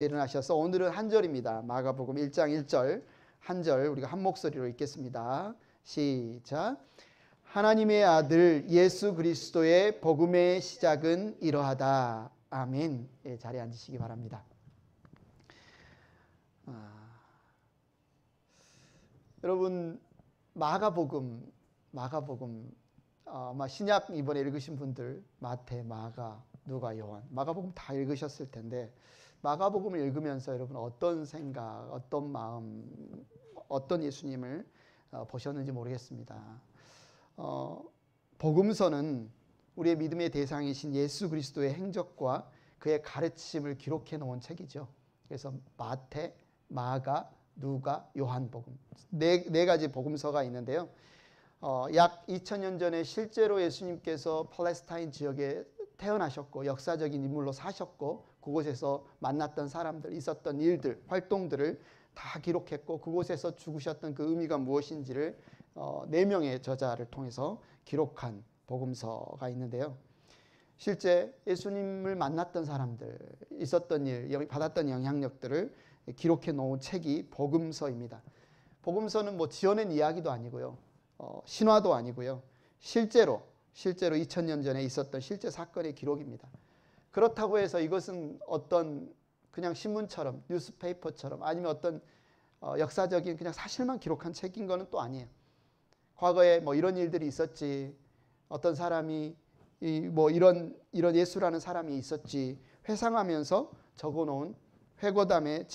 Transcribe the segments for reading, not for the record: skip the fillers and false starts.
일어나셔서 오늘은 한 절입니다. 마가복음 1장 1절 한 절 우리가 한 목소리로 읽겠습니다. 시작. 하나님의 아들 예수 그리스도의 복음의 시작은 이러하다. 아멘. 예, 자리에 앉으시기 바랍니다. 여러분 마가복음 아마 신약 이번에 읽으신 분들 마태, 마가, 누가, 요한 마가복음 다 읽으셨을 텐데 마가복음을 읽으면서 여러분 어떤 생각, 어떤 마음, 어떤 예수님을 보셨는지 모르겠습니다. 복음서는 우리의 믿음의 대상이신 예수 그리스도의 행적과 그의 가르침을 기록해 놓은 책이죠. 그래서 마태, 마가, 누가, 요한복음 네 가지 복음서가 있는데요. 약 2000년 전에 실제로 예수님께서 팔레스타인 지역에 태어나셨고 역사적인 인물로 사셨고 그곳에서 만났던 사람들, 있었던 일들, 활동들을 다 기록했고 그곳에서 죽으셨던 그 의미가 무엇인지를 4명의 저자를 통해서 기록한 복음서가 있는데요. 실제 예수님을 만났던 사람들, 있었던 일, 받았던 영향력들을 기록해 놓은 책이 복음서입니다. 복음서는 뭐 지어낸 이야기도 아니고요. 신화도 아니고요. 실제로 2000년 전에 있었던 실제 사건의 기록입니다. 그렇다고 해서 이것은 어떤 그냥 신문처럼 뉴스페이퍼처럼 아니면 어떤 역사적인 그냥 사실만 기록한 책인 거는 또 아니에요. 과거에 뭐 이런 일들이 있었지, 어떤 사람이 뭐 이런 예수라는 사람이 있었지 회상하면서 적어놓은 회고담에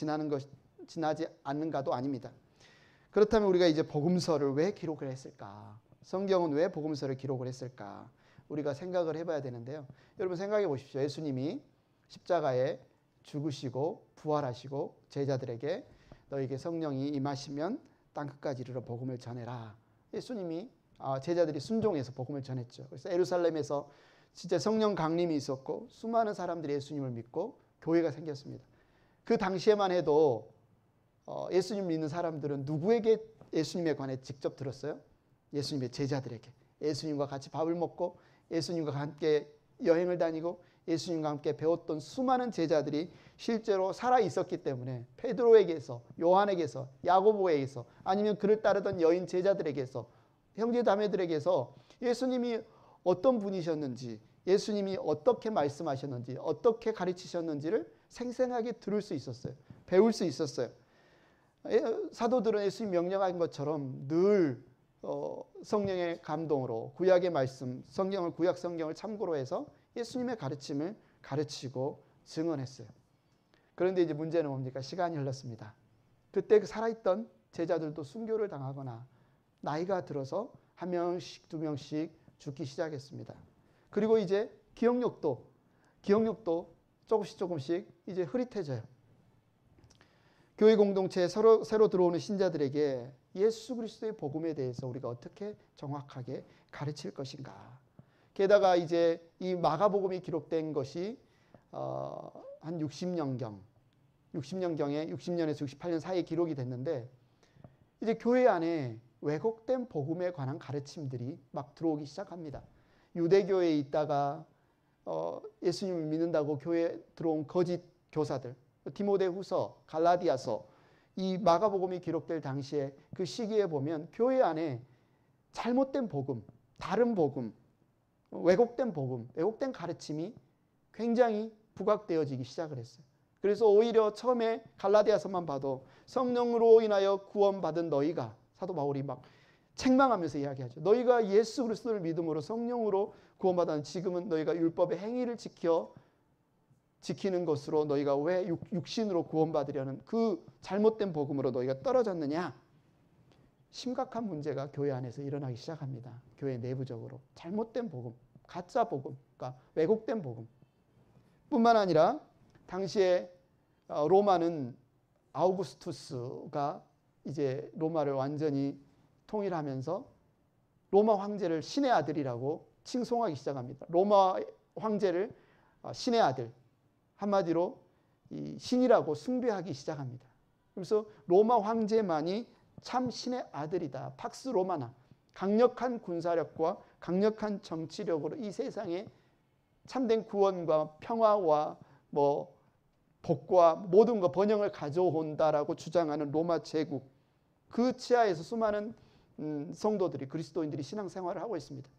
지나지 않는가도 아닙니다. 그렇다면 우리가 이제 복음서를 왜 기록을 했을까? 성경은 왜 복음서를 기록을 했을까? 우리가 생각을 해봐야 되는데요. 여러분 생각해 보십시오. 예수님이 십자가에 죽으시고 부활하시고 제자들에게 너에게 성령이 임하시면 땅끝까지 이르러 복음을 전해라. 예수님이 제자들이 순종해서 복음을 전했죠. 그래서 예루살렘에서 진짜 성령 강림이 있었고 수많은 사람들이 예수님을 믿고 교회가 생겼습니다. 그 당시에만 해도 예수님 믿는 사람들은 누구에게 예수님에 관해 직접 들었어요? 예수님의 제자들에게. 예수님과 같이 밥을 먹고 예수님과 함께 여행을 다니고 예수님과 함께 배웠던 수많은 제자들이 실제로 살아 있었기 때문에 베드로에게서, 요한에게서, 야고보에게서 아니면 그를 따르던 여인 제자들에게서, 형제 자매들에게서 예수님이 어떤 분이셨는지, 예수님이 어떻게 말씀하셨는지, 어떻게 가르치셨는지를 생생하게 들을 수 있었어요. 배울 수 있었어요. 사도들은 예수님 명령한 것처럼 늘 성령의 감동으로 구약의 말씀, 구약 성경을 참고로 해서 예수님의 가르침을 가르치고 증언했어요. 그런데 이제 문제는 뭡니까? 시간이 흘렀습니다. 그때 살아있던 제자들도 순교를 당하거나 나이가 들어서 1명씩 2명씩 죽기 시작했습니다. 그리고 이제 기억력도 조금씩 이제 흐릿해져요. 교회 공동체에 새로 들어오는 신자들에게 예수 그리스도의 복음에 대해서 우리가 어떻게 정확하게 가르칠 것인가. 게다가 이제 이 마가복음이 기록된 것이 한 60년경에 60년에서 68년 사이에 기록이 됐는데 이제 교회 안에 왜곡된 복음에 관한 가르침들이 막 들어오기 시작합니다. 유대교회에 있다가 예수님을 믿는다고 교회에 들어온 거짓 교사들, 디모데후서, 갈라디아서, 이 마가복음이 기록될 당시에 그 시기에 보면 교회 안에 잘못된 복음, 다른 복음, 왜곡된 가르침이 굉장히 부각되어지기 시작을 했어요. 그래서 오히려 처음에 갈라디아서만 봐도 성령으로 인하여 구원받은 너희가, 사도 바울이 막 책망하면서 이야기하죠. 너희가 예수 그리스도를 믿음으로 성령으로 구원받은 지금은 너희가 율법의 행위를 지키는 것으로 너희가 왜 육신으로 구원받으려는 그 잘못된 복음으로 너희가 떨어졌느냐? 심각한 문제가 교회 안에서 일어나기 시작합니다. 교회 내부적으로. 잘못된 복음, 가짜 복음, 그러니까 왜곡된 복음. 뿐만 아니라 당시에 로마는 아우구스투스가 이제 로마를 완전히 통일하면서 로마 황제를 신의 아들이라고 칭송하기 시작합니다. 로마 황제를 신의 아들, 한마디로 이 신이라고 숭배하기 시작합니다. 그래서 로마 황제만이 참 신의 아들이다. 팍스 로마나, 강력한 군사력과 강력한 정치력으로 이 세상에 참된 구원과 평화와 뭐 복과 모든 것 번영을 가져온다라고 주장하는 로마 제국, 그 치하에서 수많은 성도들이, 그리스도인들이 신앙생활을 하고 있습니다.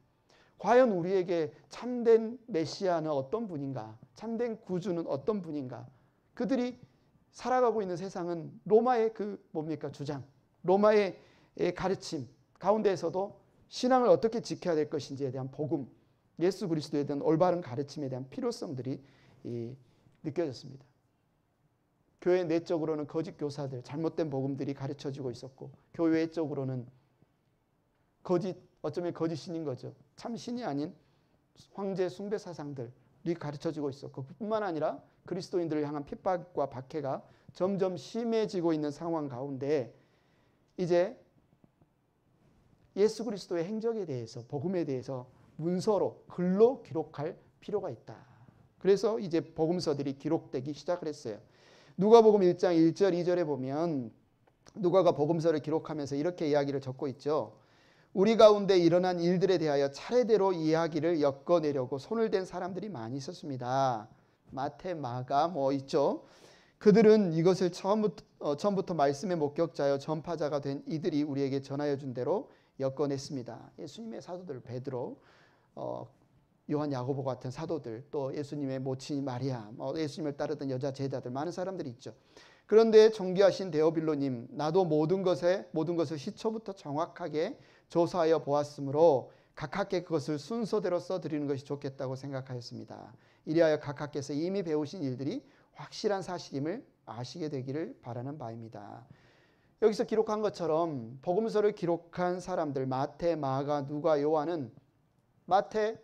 과연 우리에게 참된 메시아는 어떤 분인가? 참된 구주는 어떤 분인가? 그들이 살아가고 있는 세상은 로마의 그 뭡니까? 주장, 로마의 가르침 가운데에서도 신앙을 어떻게 지켜야 될 것인지에 대한 복음, 예수 그리스도에 대한 올바른 가르침에 대한 필요성들이 느껴졌습니다. 교회 내적으로는 거짓 교사들, 잘못된 복음들이 가르쳐지고 있었고, 교회 외적으로는 어쩌면 거짓 신인 거죠. 참 신이 아닌 황제 숭배 사상들이 가르쳐지고 있었고, 그뿐만 아니라 그리스도인들을 향한 핍박과 박해가 점점 심해지고 있는 상황 가운데 이제 예수 그리스도의 행적에 대해서, 복음에 대해서 문서로, 글로 기록할 필요가 있다. 그래서 이제 복음서들이 기록되기 시작을 했어요. 누가복음 1장 1절 2절에 보면 누가가 복음서를 기록하면서 이렇게 이야기를 적고 있죠. 우리 가운데 일어난 일들에 대하여 차례대로 이야기를 엮어내려고 손을 댄 사람들이 많이 있었습니다. 마태, 마가 있죠. 그들은 이것을 처음부터 말씀의 목격자여 전파자가 된 이들이 우리에게 전하여 준 대로 엮어냈습니다. 예수님의 사도들, 베드로, 요한, 야고보 같은 사도들, 또 예수님의 모친 마리아, 예수님을 따르던 여자 제자들, 많은 사람들이 있죠. 그런데 존귀하신 데오빌로님, 나도 모든 것을 시초부터 정확하게 조사하여 보았으므로 각하께 그것을 순서대로 써드리는 것이 좋겠다고 생각하였습니다. 이리하여 각하께서 이미 배우신 일들이 확실한 사실임을 아시게 되기를 바라는 바입니다. 여기서 기록한 것처럼 복음서를 기록한 사람들, 마태, 마가, 누가, 요한은, 마태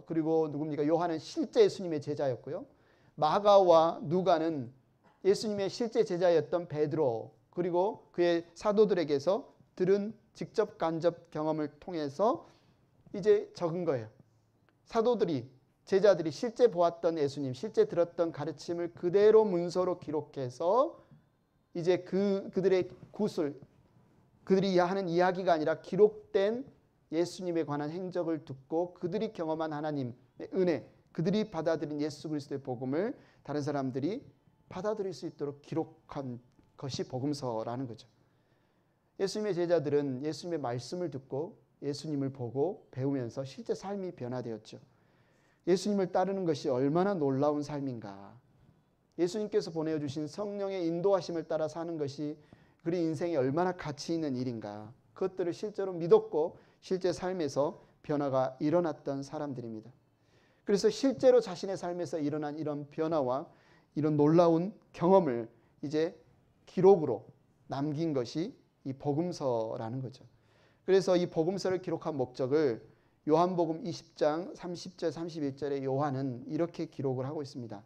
그리고 누굽니까? 요한은 실제 예수님의 제자였고요. 마가와 누가는 예수님의 실제 제자였던 베드로, 그리고 그의 사도들에게서 들은 직접 간접 경험을 통해서 이제 적은 거예요. 사도들이, 제자들이 실제 보았던 예수님, 실제 들었던 가르침을 그대로 문서로 기록해서 이제 그들의 구술, 그들이 하는 이야기가 아니라 기록된 예수님에 관한 행적을 듣고 그들이 경험한 하나님의 은혜, 그들이 받아들인 예수 그리스도의 복음을 다른 사람들이 받아들일 수 있도록 기록한 것이 복음서라는 거죠. 예수님의 제자들은 예수님의 말씀을 듣고 예수님을 보고 배우면서 실제 삶이 변화되었죠. 예수님을 따르는 것이 얼마나 놀라운 삶인가. 예수님께서 보내주신 성령의 인도하심을 따라 사는 것이 그리 인생에 얼마나 가치 있는 일인가. 그것들을 실제로 믿었고 실제 삶에서 변화가 일어났던 사람들입니다. 그래서 실제로 자신의 삶에서 일어난 이런 변화와 이런 놀라운 경험을 이제 기록으로 남긴 것이 이 복음서라는 거죠. 그래서 이 복음서를 기록한 목적을 요한복음 20장 30절 31절에 요한은 이렇게 기록을 하고 있습니다.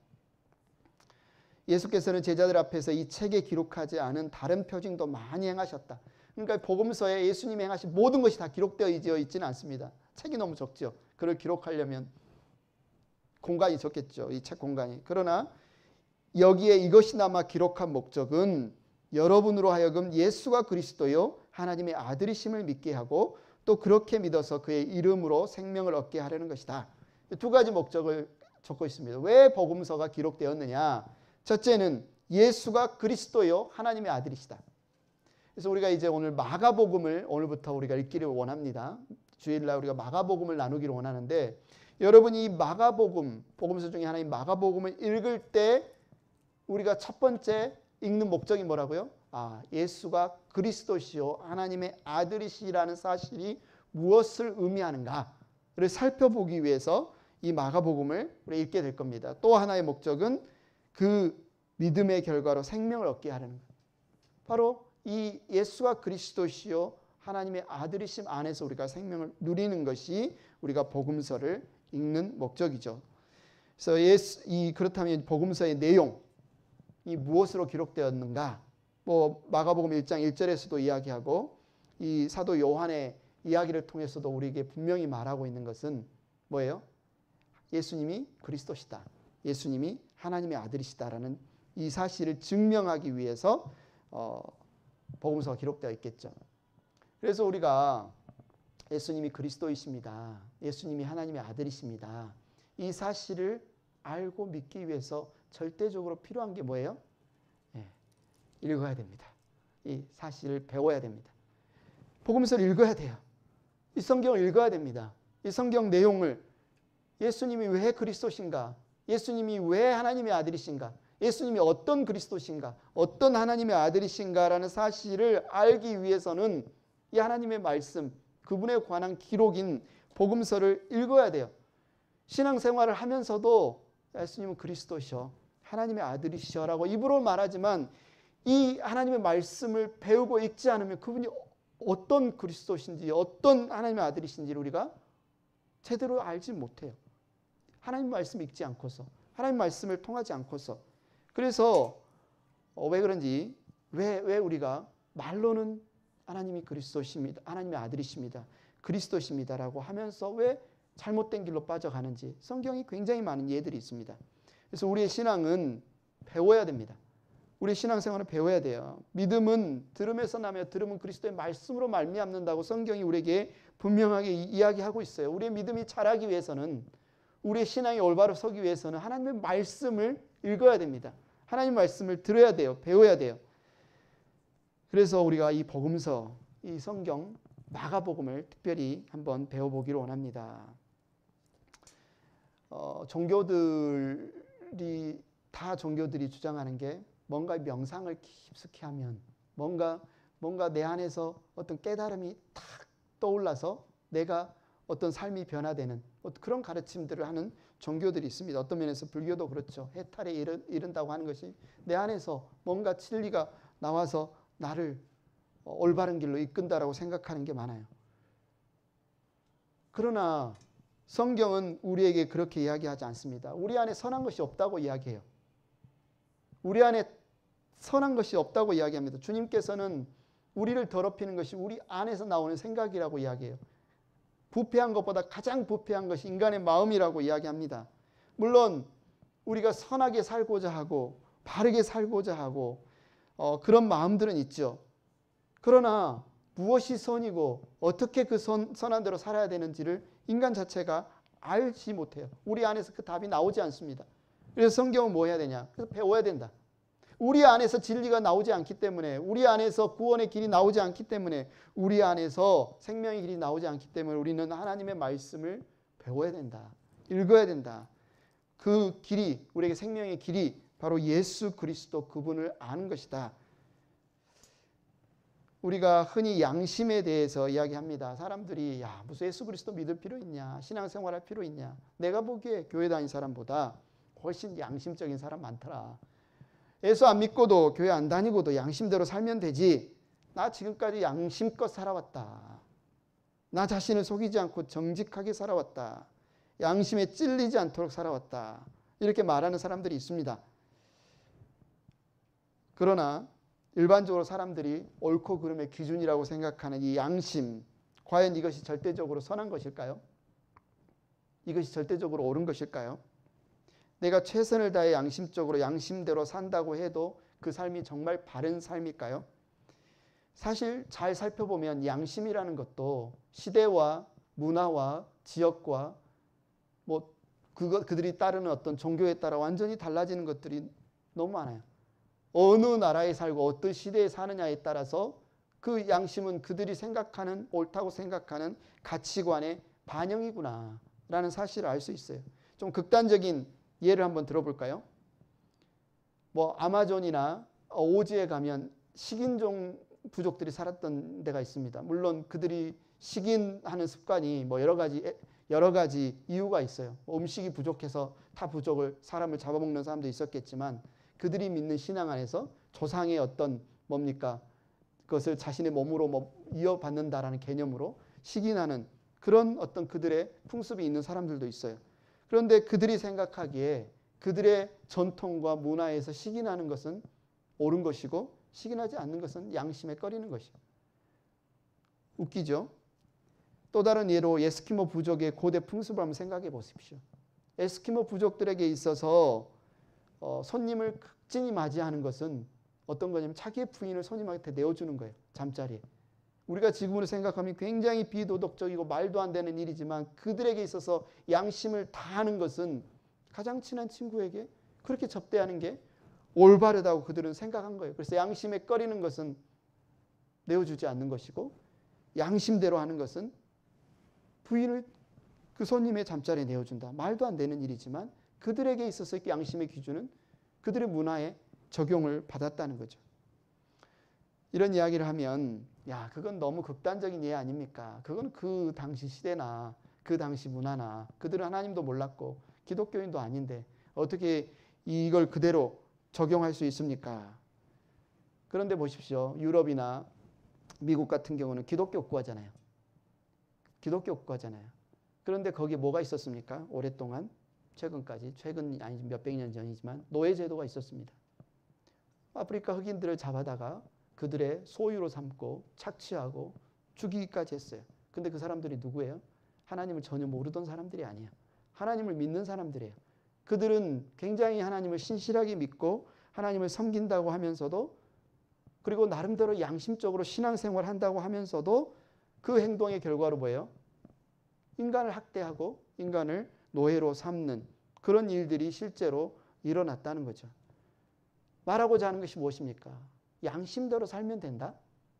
예수께서는 제자들 앞에서 이 책에 기록하지 않은 다른 표징도 많이 행하셨다. 그러니까 복음서에 예수님이 행하신 모든 것이 다 기록되어 있지는 않습니다. 책이 너무 적죠. 그걸 기록하려면 공간이 적겠죠. 이 책 공간이. 그러나 여기에 이것이 남아 기록한 목적은 여러분으로 하여금 예수가 그리스도요 하나님의 아들이심을 믿게 하고 또 그렇게 믿어서 그의 이름으로 생명을 얻게 하려는 것이다. 두 가지 목적을 적고 있습니다. 왜 복음서가 기록되었느냐? 첫째는 예수가 그리스도요 하나님의 아들이시다. 그래서 우리가 이제 오늘 마가복음을 오늘부터 우리가 읽기를 원합니다. 주일날 우리가 마가복음을 나누기를 원하는데, 여러분이 마가복음, 복음서 중에 하나인 마가복음을 읽을 때 우리가 첫 번째 읽는 목적이 뭐라고요? 예수가 그리스도시요 하나님의 아들이시라는 사실이 무엇을 의미하는가를 살펴보기 위해서 이 마가복음을 우리 읽게 될 겁니다. 또 하나의 목적은 그 믿음의 결과로 생명을 얻게 하려는 것. 바로 이 예수가 그리스도시요 하나님의 아들이심 안에서 우리가 생명을 누리는 것이 우리가 복음서를 읽는 목적이죠. 그래서 그렇다면 복음서의 내용, 이 무엇으로 기록되었는가? 마가복음 1장 1절에서도 이야기하고 이 사도 요한의 이야기를 통해서도 우리에게 분명히 말하고 있는 것은 뭐예요? 예수님이 그리스도시다. 예수님이 하나님의 아들이시다라는 이 사실을 증명하기 위해서 복음서가 기록되어 있겠죠. 그래서 우리가 예수님이 그리스도이십니다. 예수님이 하나님의 아들이십니다. 이 사실을 알고 믿기 위해서 절대적으로 필요한 게 뭐예요? 읽어야 됩니다. 이 사실을 배워야 됩니다. 복음서를 읽어야 돼요. 이 성경을 읽어야 됩니다. 이 성경 내용을 예수님이 왜 그리스도신가? 예수님이 왜 하나님의 아들이신가? 예수님이 어떤 그리스도신가? 어떤 하나님의 아들이신가라는 사실을 알기 위해서는 이 하나님의 말씀, 그분에 관한 기록인 복음서를 읽어야 돼요. 신앙생활을 하면서도 예수님은 그리스도시여, 하나님의 아들이시여라고 입으로 말하지만 이 하나님의 말씀을 배우고 읽지 않으면 그분이 어떤 그리스도신지, 어떤 하나님의 아들이신지를 우리가 제대로 알지 못해요. 하나님 말씀 읽지 않고서, 하나님 말씀을 통하지 않고서. 그래서 왜 그런지, 왜 우리가 말로는 하나님이 그리스도십니다, 하나님의 아들이십니다, 그리스도십니다라고 하면서 왜 잘못된 길로 빠져가는지 성경이 굉장히 많은 예들이 있습니다. 그래서 우리의 신앙은 배워야 됩니다. 우리의 신앙생활은 배워야 돼요. 믿음은 들음에서 나며 들음은 그리스도의 말씀으로 말미암는다고 성경이 우리에게 분명하게 이야기하고 있어요. 우리의 믿음이 자라기 위해서는, 우리의 신앙이 올바로 서기 위해서는 하나님의 말씀을 읽어야 됩니다. 하나님 말씀을 들어야 돼요. 배워야 돼요. 그래서 우리가 이 복음서, 이 성경 마가복음을 특별히 한번 배워보기를 원합니다. 종교들이 주장하는 게 뭔가 명상을 깊숙이 하면 뭔가 내 안에서 어떤 깨달음이 탁 떠올라서 내가 어떤 삶이 변화되는 그런 가르침들을 하는 종교들이 있습니다. 어떤 면에서 불교도 그렇죠. 해탈에 이른다고 하는 것이 내 안에서 뭔가 진리가 나와서 나를 올바른 길로 이끈다라고 생각하는 게 많아요. 그러나 성경은 우리에게 그렇게 이야기하지 않습니다. 우리 안에 선한 것이 없다고 이야기해요. 우리 안에 선한 것이 없다고 이야기합니다. 주님께서는 우리를 더럽히는 것이 우리 안에서 나오는 생각이라고 이야기해요. 부패한 것보다 가장 부패한 것이 인간의 마음이라고 이야기합니다. 물론 우리가 선하게 살고자 하고 바르게 살고자 하고 그런 마음들은 있죠. 그러나 무엇이 선이고 어떻게 그 선한 대로 살아야 되는지를 인간 자체가 알지 못해요. 우리 안에서 그 답이 나오지 않습니다. 그래서 성경은 뭐 해야 되냐? 그래서 배워야 된다. 우리 안에서 진리가 나오지 않기 때문에, 우리 안에서 구원의 길이 나오지 않기 때문에, 우리 안에서 생명의 길이 나오지 않기 때문에 우리는 하나님의 말씀을 배워야 된다. 읽어야 된다. 그 길이, 우리에게 생명의 길이 바로 예수 그리스도 그분을 아는 것이다. 우리가 흔히 양심에 대해서 이야기합니다. 사람들이 무슨 예수 그리스도 믿을 필요 있냐, 신앙생활 할 필요 있냐. 내가 보기에 교회 다닌 사람보다 훨씬 양심적인 사람 많더라. 예수 안 믿고도 교회 안 다니고도 양심대로 살면 되지. 나 지금까지 양심껏 살아왔다. 나 자신을 속이지 않고 정직하게 살아왔다. 양심에 찔리지 않도록 살아왔다. 이렇게 말하는 사람들이 있습니다. 그러나 일반적으로 사람들이 옳고 그름의 기준이라고 생각하는 이 양심, 과연 이것이 절대적으로 선한 것일까요? 이것이 절대적으로 옳은 것일까요? 내가 최선을 다해 양심적으로 양심대로 산다고 해도 그 삶이 정말 바른 삶일까요? 사실 잘 살펴보면 양심이라는 것도 시대와 문화와 지역과 그들이 따르는 어떤 종교에 따라 완전히 달라지는 것들이 너무 많아요. 어느 나라에 살고 어떤 시대에 사느냐에 따라서 그 양심은 그들이 생각하는, 옳다고 생각하는 가치관의 반영이구나 라는 사실을 알 수 있어요. 좀 극단적인 예를 한번 들어볼까요? 아마존이나 오지에 가면 식인종 부족들이 살았던 데가 있습니다. 물론 그들이 식인하는 습관이 여러 가지 이유가 있어요. 음식이 부족해서 타 부족을 사람을 잡아먹는 사람도 있었겠지만 그들이 믿는 신앙 안에서 조상의 어떤 그것을 자신의 몸으로 이어받는다라는 개념으로 식인하는 그런 어떤 그들의 풍습이 있는 사람들도 있어요. 그런데 그들이 생각하기에 그들의 전통과 문화에서 식인하는 것은 옳은 것이고 식인하지 않는 것은 양심에 꺼리는 것이에요. 웃기죠? 또 다른 예로 에스키모 부족의 고대 풍습을 한번 생각해 보십시오. 에스키모 부족들에게 있어서 손님을 극진히 맞이하는 것은 어떤 거냐면 자기의 부인을 손님한테 내어주는 거예요. 잠자리에. 우리가 지금으로 생각하면 굉장히 비도덕적이고 말도 안 되는 일이지만 그들에게 있어서 양심을 다하는 것은 가장 친한 친구에게 그렇게 접대하는 게 올바르다고 그들은 생각한 거예요. 그래서 양심에 꺼리는 것은 내어주지 않는 것이고 양심대로 하는 것은 부인을 그 손님의 잠자리에 내어준다. 말도 안 되는 일이지만 그들에게 있어서 양심의 기준은 그들의 문화에 적용을 받았다는 거죠. 이런 이야기를 하면 야, 그건 너무 극단적인 예 아닙니까? 그건 그 당시 시대나 그 당시 문화나 그들은 하나님도 몰랐고 기독교인도 아닌데 어떻게 이걸 그대로 적용할 수 있습니까? 그런데 보십시오. 유럽이나 미국 같은 경우는 기독교 국가잖아요. 기독교 국가잖아요. 그런데 거기에 뭐가 있었습니까? 오랫동안 최근까지, 최근 아니 몇백 년 전이지만 노예제도가 있었습니다. 아프리카 흑인들을 잡아다가 그들의 소유로 삼고 착취하고 죽이기까지 했어요. 근데 그 사람들이 누구예요? 하나님을 전혀 모르던 사람들이 아니에요. 하나님을 믿는 사람들이에요. 그들은 굉장히 하나님을 신실하게 믿고 하나님을 섬긴다고 하면서도 그리고 나름대로 양심적으로 신앙생활을 한다고 하면서도 그 행동의 결과로 뭐예요? 인간을 학대하고 인간을 노예로 삼는 그런 일들이 실제로 일어났다는 거죠. 말하고자 하는 것이 무엇입니까? 양심대로 살면 된다?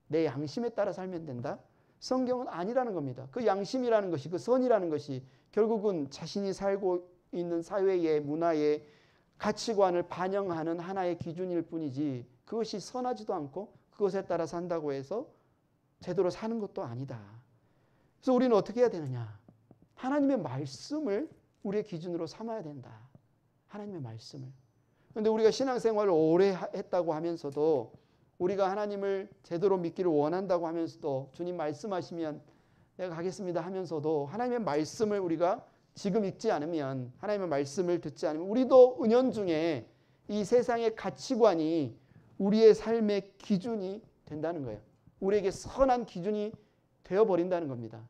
내 양심에 따라 살면 된다? 성경은 아니라는 겁니다. 그 양심이라는 것이, 그 선이라는 것이 결국은 자신이 살고 있는 사회의 문화의 가치관을 반영하는 하나의 기준일 뿐이지 그것이 선하지도 않고 그것에 따라 산다고 해서 제대로 사는 것도 아니다. 그래서 우리는 어떻게 해야 되느냐? 하나님의 말씀을 우리의 기준으로 삼아야 된다. 하나님의 말씀을. 그런데 우리가 신앙생활을 오래 했다고 하면서도 우리가 하나님을 제대로 믿기를 원한다고 하면서도 주님 말씀하시면 내가 가겠습니다 하면서도 하나님의 말씀을 우리가 지금 읽지 않으면 하나님의 말씀을 듣지 않으면 우리도 은연중에 이 세상의 가치관이 우리의 삶의 기준이 된다는 거예요. 우리에게 선한 기준이 되어버린다는 겁니다.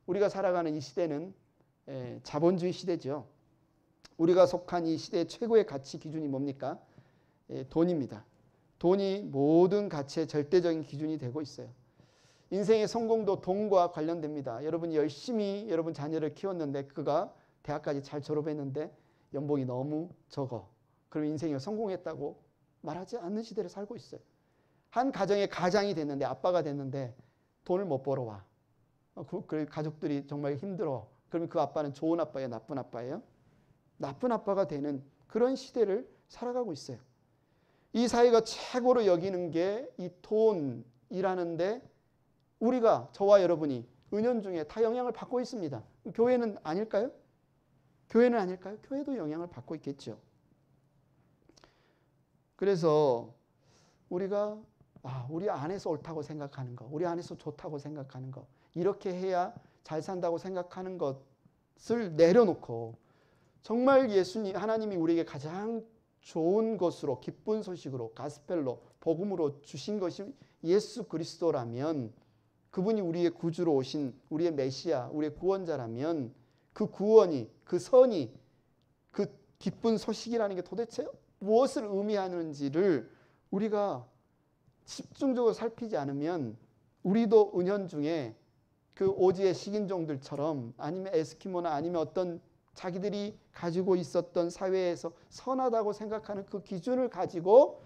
우리가 살아가는 이 시대는 자본주의 시대죠. 우리가 속한 이 시대의 최고의 가치 기준이 뭡니까? 돈입니다. 돈이 모든 가치의 절대적인 기준이 되고 있어요. 인생의 성공도 돈과 관련됩니다. 여러분이 열심히 여러분 자녀를 키웠는데 그가 대학까지 잘 졸업했는데 연봉이 너무 적어. 그럼 인생이 성공했다고 말하지 않는 시대를 살고 있어요. 한 가정의 가장이 됐는데 아빠가 됐는데 돈을 못 벌어와. 그 가족들이 정말 힘들어. 그러면 그 아빠는 좋은 아빠예요? 나쁜 아빠예요? 나쁜 아빠가 되는 그런 시대를 살아가고 있어요. 이 사회가 최고로 여기는 게 이 돈이라는데 우리가 저와 여러분이 은연중에 다 영향을 받고 있습니다. 교회는 아닐까요? 교회는 아닐까요? 교회도 영향을 받고 있겠죠. 그래서 우리가 우리 안에서 옳다고 생각하는 거, 우리 안에서 좋다고 생각하는 거, 이렇게 해야 잘 산다고 생각하는 것을 내려놓고 정말 예수님, 하나님이 우리에게 가장 좋은 것으로 기쁜 소식으로 가스펠로 복음으로 주신 것이 예수 그리스도라면 그분이 우리의 구주로 오신 우리의 메시아, 우리의 구원자라면 그 구원이, 그 선이, 그 기쁜 소식이라는 게 도대체 무엇을 의미하는지를 우리가 집중적으로 살피지 않으면 우리도 은연중에 그 오지의 식인종들처럼 아니면 에스키모나 아니면 어떤 자기들이 가지고 있었던 사회에서 선하다고 생각하는 그 기준을 가지고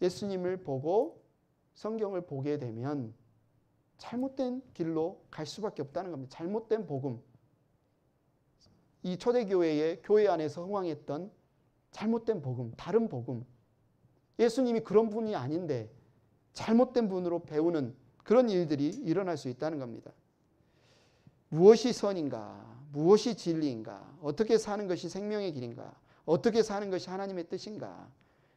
예수님을 보고 성경을 보게 되면 잘못된 길로 갈 수밖에 없다는 겁니다. 잘못된 복음. 이 초대교회의 교회 안에서 흥황했던 잘못된 복음, 다른 복음. 예수님이 그런 분이 아닌데 잘못된 분으로 배우는 그런 일들이 일어날 수 있다는 겁니다. 무엇이 선인가? 무엇이 진리인가? 어떻게 사는 것이 생명의 길인가? 어떻게 사는 것이 하나님의 뜻인가?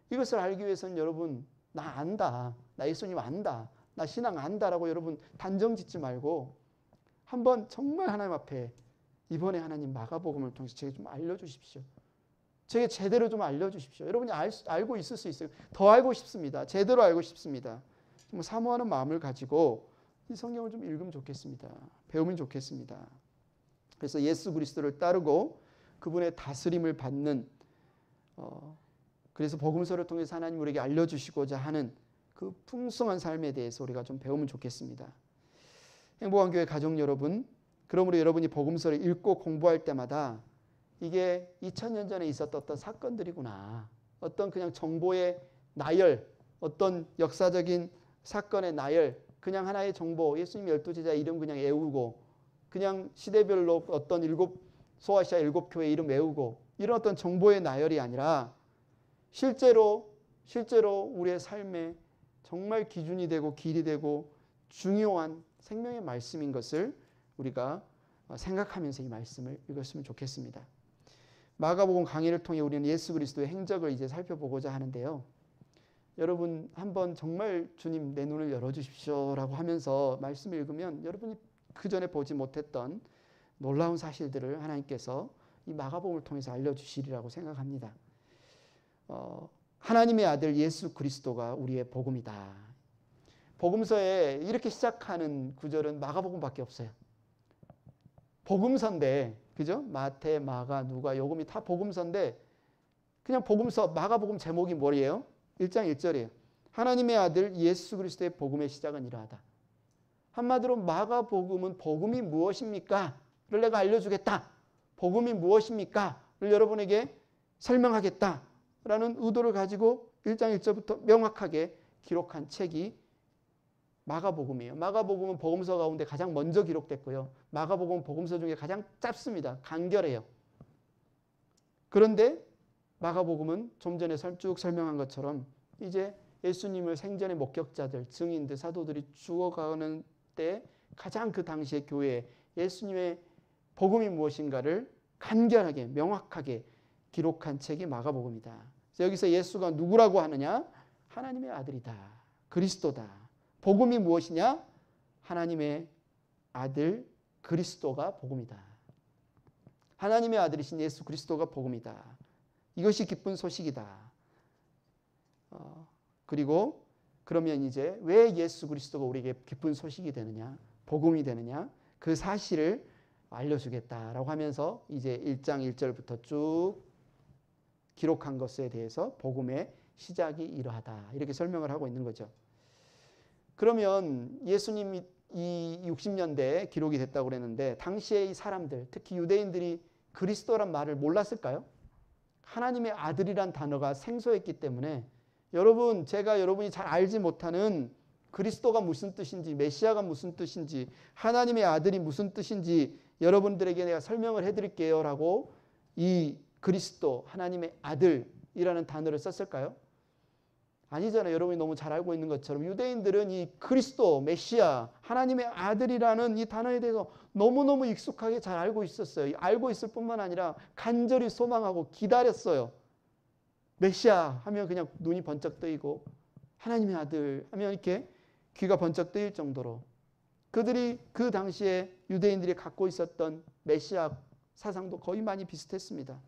이것을 알기 위해서는 여러분 나 안다. 나 예수님 안다. 나 신앙 안다라고 여러분 단정 짓지 말고 한번 정말 하나님 앞에 이번에 하나님 마가복음을 통해서 제게 좀 알려주십시오. 제게 제대로 좀 알려주십시오. 여러분이 알고 있을 수 있어요. 더 알고 싶습니다. 제대로 알고 싶습니다. 좀 사모하는 마음을 가지고 이 성경을 좀 읽으면 좋겠습니다. 배우면 좋겠습니다. 그래서 예수 그리스도를 따르고 그분의 다스림을 받는 그래서 복음서를 통해서 하나님 우리에게 알려주시고자 하는 그 풍성한 삶에 대해서 우리가 좀 배우면 좋겠습니다. 행복한 교회 가족 여러분, 그러므로 여러분이 복음서를 읽고 공부할 때마다 이게 2000년 전에 있었던 어떤 사건들이구나. 어떤 그냥 정보의 나열, 어떤 역사적인 사건의 나열, 그냥 하나의 정보, 예수님 12제자 이름 그냥 외우고, 그냥 시대별로 어떤 소아시아 7교회 이름 외우고, 이런 어떤 정보의 나열이 아니라 실제로 우리의 삶에 정말 기준이 되고 길이 되고 중요한 생명의 말씀인 것을 우리가 생각하면서 이 말씀을 읽었으면 좋겠습니다. 마가복음 강의를 통해 우리는 예수 그리스도의 행적을 이제 살펴보고자 하는데요. 여러분 한번 정말 주님 내 눈을 열어주십시오라고 하면서 말씀을 읽으면 여러분이 그전에 보지 못했던 놀라운 사실들을 하나님께서 이 마가복음을 통해서 알려주시리라고 생각합니다. 하나님의 아들 예수 그리스도가 우리의 복음이다. 복음서에 이렇게 시작하는 구절은 마가복음밖에 없어요. 복음서인데, 그죠? 마태, 마가, 누가, 요금이 다 복음서인데 그냥 복음서 마가복음 제목이 뭐예요? 1장 1절이에요. 하나님의 아들 예수 그리스도의 복음의 시작은 이러하다. 한마디로 마가복음은 복음이 무엇입니까? 를 내가 알려주겠다. 복음이 무엇입니까? 를 여러분에게 설명하겠다. 라는 의도를 가지고 1장 1절부터 명확하게 기록한 책이 마가복음이에요. 마가복음은 복음서 가운데 가장 먼저 기록됐고요. 마가복음은 복음서 중에 가장 짧습니다. 간결해요. 그런데 마가복음은 좀 전에 쭉 설명한 것처럼 이제 예수님을 생전의 목격자들, 증인들, 사도들이 죽어가는 때 가장 그 당시의 교회에 예수님의 복음이 무엇인가를 간결하게 명확하게 기록한 책이 마가복음이다. 그래서 여기서 예수가 누구라고 하느냐? 하나님의 아들이다. 그리스도다. 복음이 무엇이냐? 하나님의 아들 그리스도가 복음이다. 하나님의 아들이신 예수 그리스도가 복음이다. 이것이 기쁜 소식이다. 그리고 그러면 이제 왜 예수 그리스도가 우리에게 기쁜 소식이 되느냐? 복음이 되느냐? 그 사실을 알려주겠다라고 하면서 이제 1장 1절부터 쭉 기록한 것에 대해서 복음의 시작이 이러하다. 이렇게 설명을 하고 있는 거죠. 그러면 예수님이 이 60년대에 기록이 됐다고 그랬는데 당시의 이 사람들, 특히 유대인들이 그리스도란 말을 몰랐을까요? 하나님의 아들이란 단어가 생소했기 때문에 여러분, 제가 여러분이 잘 알지 못하는 그리스도가 무슨 뜻인지, 메시아가 무슨 뜻인지, 하나님의 아들이 무슨 뜻인지 여러분들에게 내가 설명을 해드릴게요 라고 이 그리스도, 하나님의 아들이라는 단어를 썼을까요? 아니잖아요. 여러분이 너무 잘 알고 있는 것처럼 유대인들은 이 그리스도, 메시아, 하나님의 아들이라는 이 단어에 대해서 너무너무 익숙하게 잘 알고 있었어요. 알고 있을 뿐만 아니라 간절히 소망하고 기다렸어요. 메시아 하면 그냥 눈이 번쩍 뜨이고 하나님의 아들 하면 이렇게 귀가 번쩍 뜨일 정도로 그들이 그 당시에 유대인들이 갖고 있었던 메시아 사상도 거의 많이 비슷했습니다.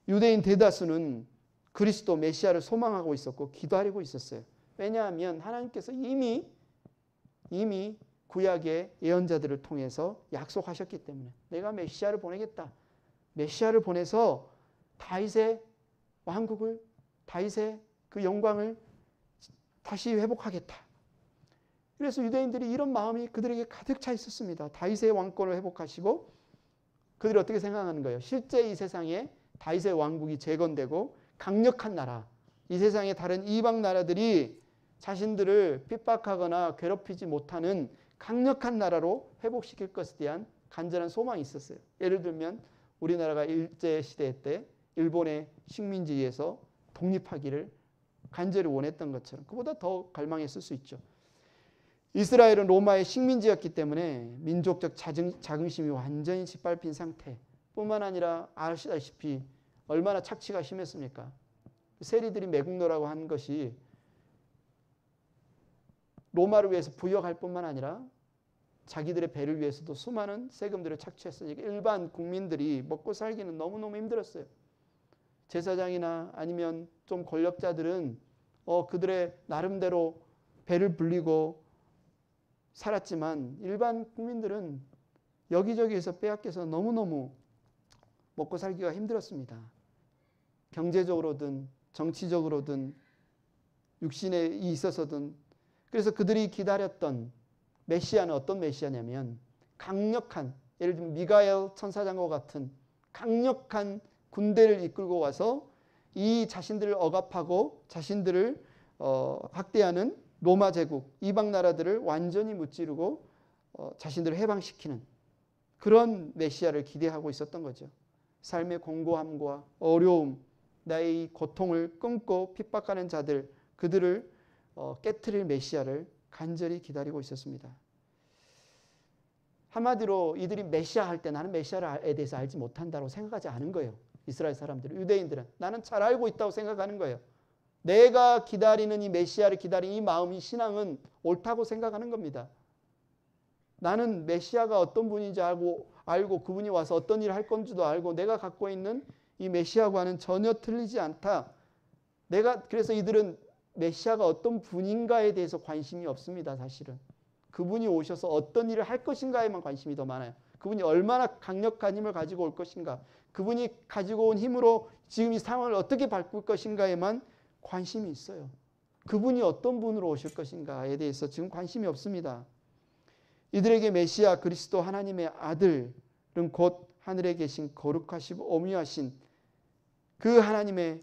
유대인 대다수는 그리스도 메시아를 소망하고 있었고 기다리고 있었어요. 왜냐하면 하나님께서 이미 구약의 예언자들을 통해서 약속하셨기 때문에 내가 메시아를 보내겠다. 메시아를 보내서 다윗의 왕국을, 다윗의 그 영광을 다시 회복하겠다. 그래서 유대인들이 이런 마음이 그들에게 가득 차 있었습니다. 다윗의 왕권을 회복하시고 그들이 어떻게 생각하는 거예요? 실제 이 세상에 다윗의 왕국이 재건되고 강력한 나라, 이 세상의 다른 이방 나라들이 자신들을 핍박하거나 괴롭히지 못하는 강력한 나라로 회복시킬 것에 대한 간절한 소망이 있었어요. 예를 들면 우리나라가 일제시대 때 일본의 식민지에서 독립하기를 간절히 원했던 것처럼 그보다 더 갈망했을 수 있죠. 이스라엘은 로마의 식민지였기 때문에 민족적 자긍심이 완전히 짓밟힌 상태 뿐만 아니라 아시다시피 얼마나 착취가 심했습니까? 세리들이 매국노라고 한 것이 로마를 위해서 부역할 뿐만 아니라 자기들의 배를 위해서도 수많은 세금들을 착취했으니까 일반 국민들이 먹고 살기는 너무너무 힘들었어요. 제사장이나 아니면 좀 권력자들은 그들의 나름대로 배를 불리고 살았지만 일반 국민들은 여기저기에서 빼앗겨서 너무너무 먹고 살기가 힘들었습니다. 경제적으로든 정치적으로든 육신에 있어서든. 그래서 그들이 기다렸던 메시아는 어떤 메시아냐면 강력한, 예를 들면 미가엘 천사장과 같은 강력한 군대를 이끌고 와서 이 자신들을 억압하고 자신들을 학대하는 로마 제국, 이방 나라들을 완전히 무찌르고 자신들을 해방시키는 그런 메시아를 기대하고 있었던 거죠. 삶의 공고함과 어려움, 나의 고통을 끊고 핍박하는 자들, 그들을 깨트릴 메시아를 간절히 기다리고 있었습니다. 한마디로 이들이 메시아 할 때 나는 메시아에 대해서 알지 못한다고 생각하지 않은 거예요. 이스라엘 사람들, 유대인들은 나는 잘 알고 있다고 생각하는 거예요. 내가 기다리는 이 메시아를 기다리는 이 마음, 이 신앙은 옳다고 생각하는 겁니다. 나는 메시아가 어떤 분인지 알고 그분이 와서 어떤 일을 할 건지도 알고 내가 갖고 있는 이 메시아와는 전혀 틀리지 않다. 그래서 이들은 메시아가 어떤 분인가에 대해서 관심이 없습니다. 사실은. 그분이 오셔서 어떤 일을 할 것인가에만 관심이 더 많아요. 그분이 얼마나 강력한 힘을 가지고 올 것인가. 그분이 가지고 온 힘으로 지금 이 상황을 어떻게 바꿀 것인가에만 관심이 있어요. 그분이 어떤 분으로 오실 것인가에 대해서 지금 관심이 없습니다. 이들에게 메시아 그리스도 하나님의 아들은 곧 하늘에 계신 거룩하시고 오묘하신 그 하나님의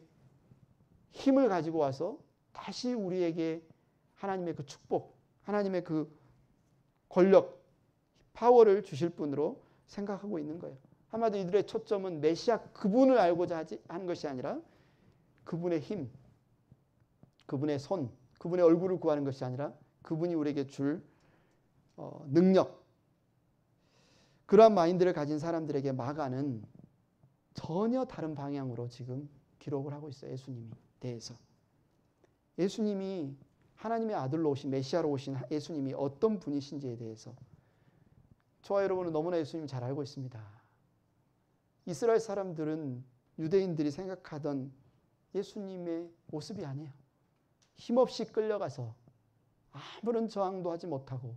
힘을 가지고 와서 다시 우리에게 하나님의 그 축복, 하나님의 그 권력, 파워를 주실 분으로 생각하고 있는 거예요. 한마디로 이들의 초점은 메시아 그분을 알고자 하는 것이 아니라 그분의 힘, 그분의 손, 그분의 얼굴을 구하는 것이 아니라 그분이 우리에게 줄 능력. 그러한 마인드를 가진 사람들에게 마가는 전혀 다른 방향으로 지금 기록을 하고 있어요. 예수님이 대해서. 예수님이 하나님의 아들로 오신 메시아로 오신 예수님이 어떤 분이신지에 대해서 저와 여러분은 너무나 예수님 잘 알고 있습니다. 이스라엘 사람들은 유대인들이 생각하던 예수님의 모습이 아니에요. 힘없이 끌려가서 아무런 저항도 하지 못하고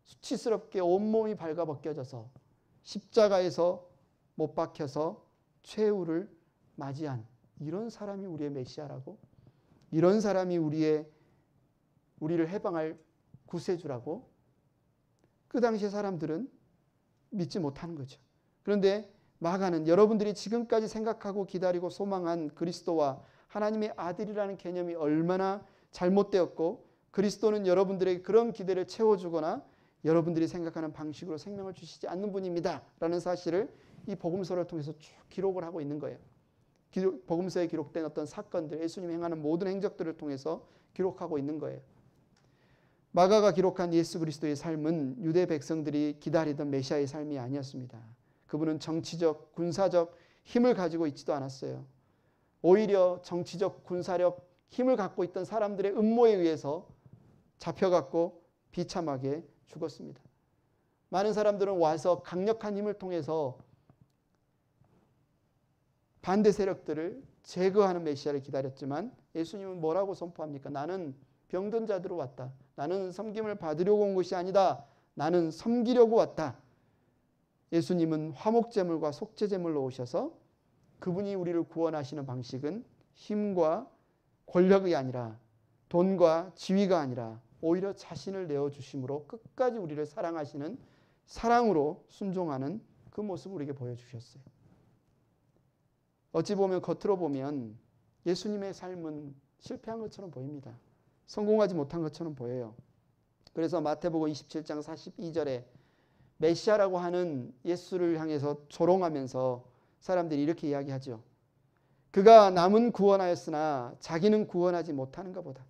수치스럽게 온몸이 발가벗겨져서 십자가에서 못 박혀서 최후를 맞이한 이런 사람이 우리의 메시아라고, 이런 사람이 우리를 해방할 구세주라고 그 당시의 사람들은 믿지 못하는 거죠. 그런데 마가는 여러분들이 지금까지 생각하고 기다리고 소망한 그리스도와 하나님의 아들이라는 개념이 얼마나 잘못되었고 그리스도는 여러분들에게 그런 기대를 채워주거나 여러분들이 생각하는 방식으로 생명을 주시지 않는 분입니다. 라는 사실을 이 복음서를 통해서 쭉 기록을 하고 있는 거예요. 복음서에 기록된 어떤 사건들, 예수님이 행하는 모든 행적들을 통해서 기록하고 있는 거예요. 마가가 기록한 예수 그리스도의 삶은 유대 백성들이 기다리던 메시아의 삶이 아니었습니다. 그분은 정치적, 군사적 힘을 가지고 있지도 않았어요. 오히려 정치적, 군사력 힘을 갖고 있던 사람들의 음모에 의해서 잡혀갔고 비참하게 죽었습니다. 많은 사람들은 와서 강력한 힘을 통해서 반대 세력들을 제거하는 메시아를 기다렸지만 예수님은 뭐라고 선포합니까? 나는 병든 자들로 왔다. 나는 섬김을 받으려고 온 것이 아니다. 나는 섬기려고 왔다. 예수님은 화목제물과 속죄제물로 오셔서 그분이 우리를 구원하시는 방식은 힘과 권력이 아니라 돈과 지위가 아니라 오히려 자신을 내어주심으로 끝까지 우리를 사랑하시는 사랑으로 순종하는 그 모습을 우리에게 보여주셨어요. 어찌 보면 겉으로 보면 예수님의 삶은 실패한 것처럼 보입니다. 성공하지 못한 것처럼 보여요. 그래서 마태복음 27장 42절에 메시아라고 하는 예수를 향해서 조롱하면서 사람들이 이렇게 이야기하죠. 그가 남은 구원하였으나 자기는 구원하지 못하는가 보다.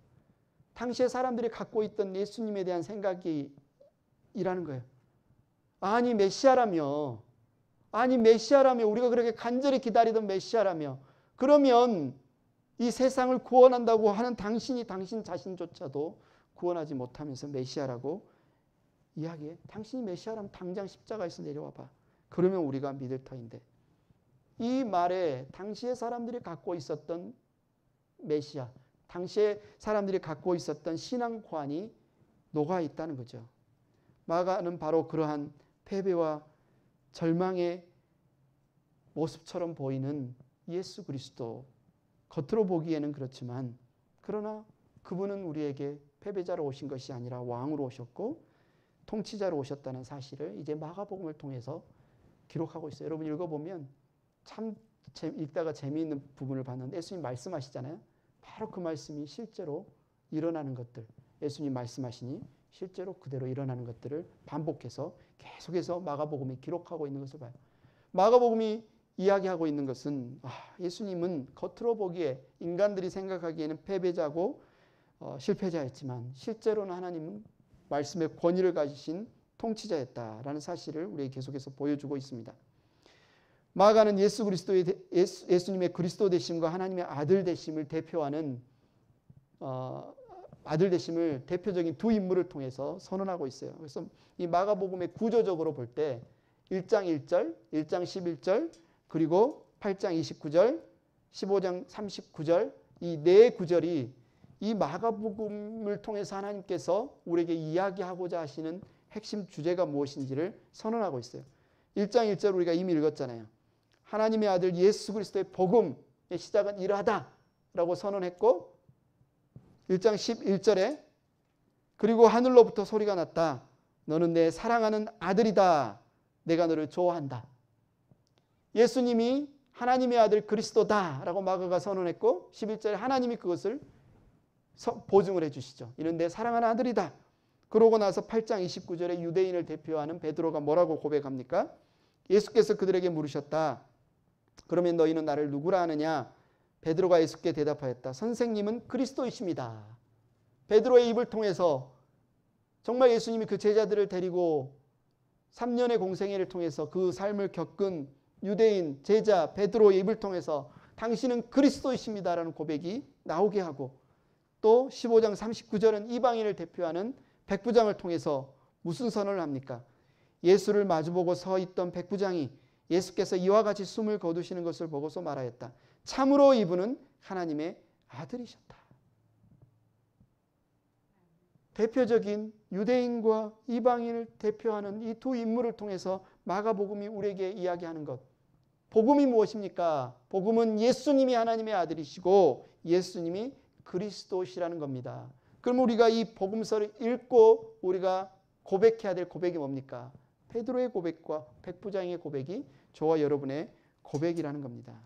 당시에 사람들이 갖고 있던 예수님에 대한 생각이 이라는 거예요. 아니 메시아라며 우리가 그렇게 간절히 기다리던 메시아라며 그러면 이 세상을 구원한다고 하는 당신 자신조차도 구원하지 못하면서 메시아라고 이야기해. 당신이 메시아라면 당장 십자가에서 내려와봐. 그러면 우리가 믿을 터인데 이 말에 당시의 사람들이 갖고 있었던 메시아, 당시에 사람들이 갖고 있었던 신앙관이 녹아 있다는 거죠. 마가는 바로 그러한 패배와 절망의 모습처럼 보이는 예수 그리스도, 겉으로 보기에는 그렇지만 그러나 그분은 우리에게 패배자로 오신 것이 아니라 왕으로 오셨고 통치자로 오셨다는 사실을 이제 마가복음을 통해서 기록하고 있어요. 여러분 읽어보면 참 읽다가 재미있는 부분을 봤는데 예수님 말씀하시잖아요. 바로 그 말씀이 실제로 일어나는 것들, 예수님 말씀하시니 실제로 그대로 일어나는 것들을 반복해서 계속해서 마가복음이 기록하고 있는 것을 봐요. 마가복음이 이야기하고 있는 것은 예수님은 겉으로 보기에 인간들이 생각하기에는 패배자고 실패자였지만 실제로는 하나님은 말씀의 권위를 가지신 통치자였다라는 사실을 우리에게 계속해서 보여주고 있습니다. 마가는 예수님의 그리스도 되심과 하나님의 아들 되심을 대표하는 아들 되심을 대표적인 두 인물을 통해서 선언하고 있어요. 그래서 이 마가복음의 구조적으로 볼 때 1장 1절, 1장 11절, 그리고 8장 29절, 15장 39절 이 네 구절이 이 마가복음을 통해서 하나님께서 우리에게 이야기하고자 하시는 핵심 주제가 무엇인지를 선언하고 있어요. 1장 1절 우리가 이미 읽었잖아요. 하나님의 아들 예수 그리스도의 복음의 시작은 이러하다라고 선언했고 1장 11절에 그리고 하늘로부터 소리가 났다. 너는 내 사랑하는 아들이다. 내가 너를 좋아한다. 예수님이 하나님의 아들 그리스도다라고 마가가 선언했고 11절에 하나님이 그것을 보증을 해주시죠. 이는 내 사랑하는 아들이다. 그러고 나서 8장 29절에 유대인을 대표하는 베드로가 뭐라고 고백합니까? 예수께서 그들에게 물으셨다. 그러면 너희는 나를 누구라 하느냐? 베드로가 예수께 대답하였다. 선생님은 그리스도이십니다. 베드로의 입을 통해서 정말 예수님이 그 제자들을 데리고 3년의 공생애를 통해서 그 삶을 겪은 유대인 제자 베드로의 입을 통해서 당신은 그리스도이십니다라는 고백이 나오게 하고 또 15장 39절은 이방인을 대표하는 백부장을 통해서 무슨 선언을 합니까? 예수를 마주보고 서 있던 백부장이 예수께서 이와 같이 숨을 거두시는 것을 보고서 말하였다. 참으로 이분은 하나님의 아들이셨다. 대표적인 유대인과 이방인을 대표하는 이 두 인물을 통해서 마가복음이 우리에게 이야기하는 것. 복음이 무엇입니까? 복음은 예수님이 하나님의 아들이시고 예수님이 그리스도시라는 겁니다. 그럼 우리가 이 복음서를 읽고 우리가 고백해야 될 고백이 뭡니까? 베드로의 고백과 백부장의 고백이 저와 여러분의 고백이라는 겁니다.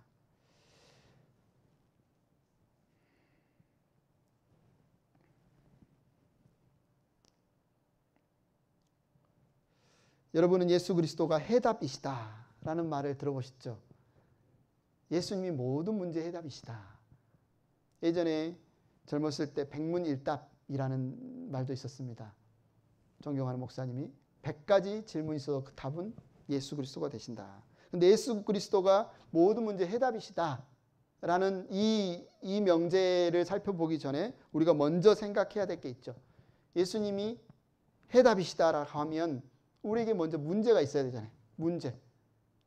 여러분은 예수 그리스도가 해답이시다라는 말을 들어보셨죠? 예수님이 모든 문제의 해답이시다. 예전에 젊었을 때 백문일답이라는 말도 있었습니다. 존경하는 목사님이 100가지 질문이 있어도 그 답은 예수 그리스도가 되신다. 근데 예수 그리스도가 모든 문제의 해답이시다라는 이 명제를 살펴보기 전에 우리가 먼저 생각해야 될 게 있죠. 예수님이 해답이시다라고 하면 우리에게 먼저 문제가 있어야 되잖아요. 문제.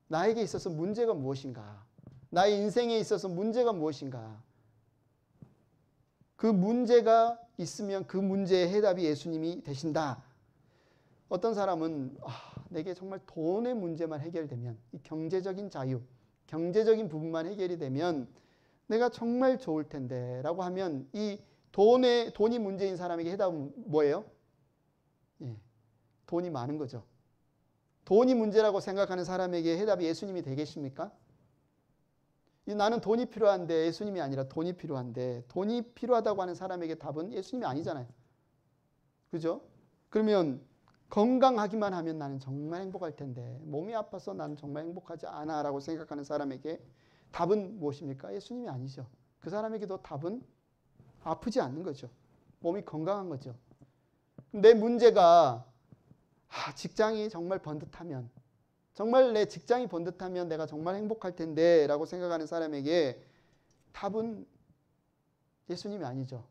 나에게 있어서 문제가 무엇인가? 나의 인생에 있어서 문제가 무엇인가? 그 문제가 있으면 그 문제의 해답이 예수님이 되신다. 어떤 사람은 내게 정말 돈의 문제만 해결되면 이 경제적인 자유, 경제적인 부분만 해결이 되면 내가 정말 좋을 텐데 라고 하면 이 돈이 문제인 사람에게 해답은 뭐예요? 돈이 많은 거죠. 돈이 문제라고 생각하는 사람에게 해답이 예수님이 되겠습니까? 나는 돈이 필요한데 예수님이 아니라 돈이 필요한데 돈이 필요하다고 하는 사람에게 답은 예수님이 아니잖아요. 그죠? 그러면 건강하기만 하면 나는 정말 행복할 텐데 몸이 아파서 나는 정말 행복하지 않아 라고 생각하는 사람에게 답은 무엇입니까? 예수님이 아니죠. 그 사람에게도 답은 아프지 않는 거죠. 몸이 건강한 거죠. 내 문제가 직장이 정말 번듯하면 정말 내 직장이 번듯하면 내가 정말 행복할 텐데 라고 생각하는 사람에게 답은 예수님이 아니죠.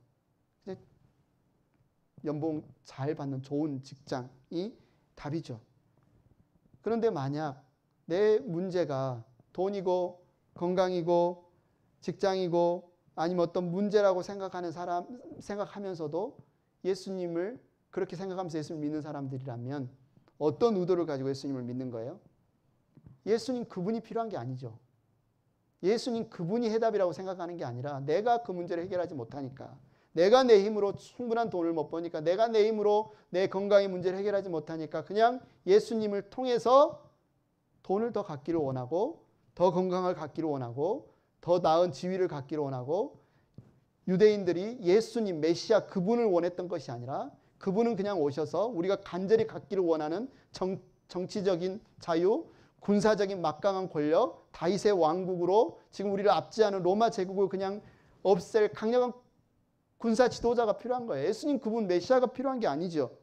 연봉 잘 받는 좋은 직장이 답이죠. 그런데 만약 내 문제가 돈이고 건강이고 직장이고 아니면 어떤 문제라고 생각하면서도 예수님을 그렇게 생각하면서 예수님을 믿는 사람들이라면 어떤 의도를 가지고 예수님을 믿는 거예요? 예수님 그분이 필요한 게 아니죠. 예수님 그분이 해답이라고 생각하는 게 아니라 내가 그 문제를 해결하지 못하니까 내가 내 힘으로 충분한 돈을 못 버니까 내가 내 힘으로 내 건강의 문제를 해결하지 못하니까 그냥 예수님을 통해서 돈을 더 갖기를 원하고 더 건강을 갖기를 원하고 더 나은 지위를 갖기를 원하고 유대인들이 예수님 메시아 그분을 원했던 것이 아니라 그분은 그냥 오셔서 우리가 간절히 갖기를 원하는 정치적인 자유, 군사적인 막강한 권력, 다윗의 왕국으로 지금 우리를 압제하는 로마 제국을 그냥 없앨 강력한 군사 지도자가 필요한 거예요. 예수님 그분 메시아가 필요한 게 아니죠.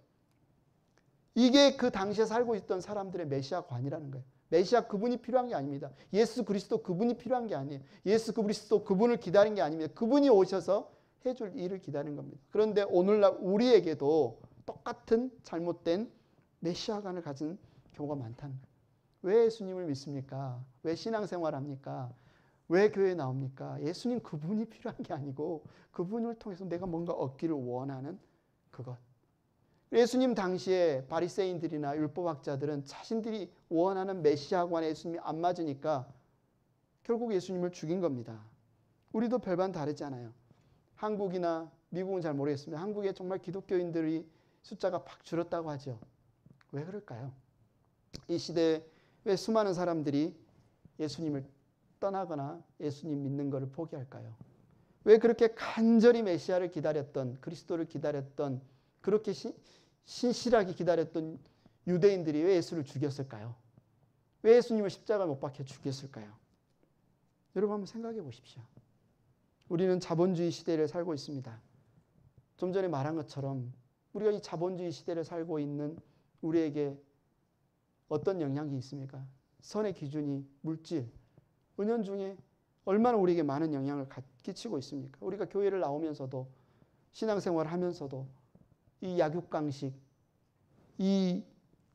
이게 그 당시에 살고 있던 사람들의 메시아관이라는 거예요. 메시아 그분이 필요한 게 아닙니다. 예수 그리스도 그분이 필요한 게 아니에요. 예수 그리스도 그분을 기다린 게 아닙니다. 그분이 오셔서 해줄 일을 기다리는 겁니다. 그런데 오늘날 우리에게도 똑같은 잘못된 메시아관을 가진 경우가 많다는 거예요. 왜 예수님을 믿습니까? 왜 신앙생활 합니까? 왜 교회에 나옵니까? 예수님 그분이 필요한 게 아니고 그분을 통해서 내가 뭔가 얻기를 원하는 그것. 예수님 당시에 바리새인들이나 율법학자들은 자신들이 원하는 메시아관에 예수님이 안 맞으니까 결국 예수님을 죽인 겁니다. 우리도 별반 다르지 않아요. 한국이나 미국은 잘 모르겠습니다. 한국에 정말 기독교인들이 숫자가 팍 줄었다고 하죠. 왜 그럴까요? 이 시대에 왜 수많은 사람들이 예수님을 떠나거나 예수님 믿는 것을 포기할까요? 왜 그렇게 간절히 메시아를 기다렸던 그리스도를 기다렸던 그렇게 신실하게 기다렸던 유대인들이 왜 예수를 죽였을까요? 왜 예수님을 십자가에 못 박혀 죽였을까요? 여러분 한번 생각해 보십시오. 우리는 자본주의 시대를 살고 있습니다. 좀 전에 말한 것처럼 우리가 이 자본주의 시대를 살고 있는 우리에게 어떤 영향이 있습니까? 선의 기준이 물질, 은연중에 얼마나 우리에게 많은 영향을 끼치고 있습니까? 우리가 교회를 나오면서도 신앙생활을 하면서도 이 약육강식, 이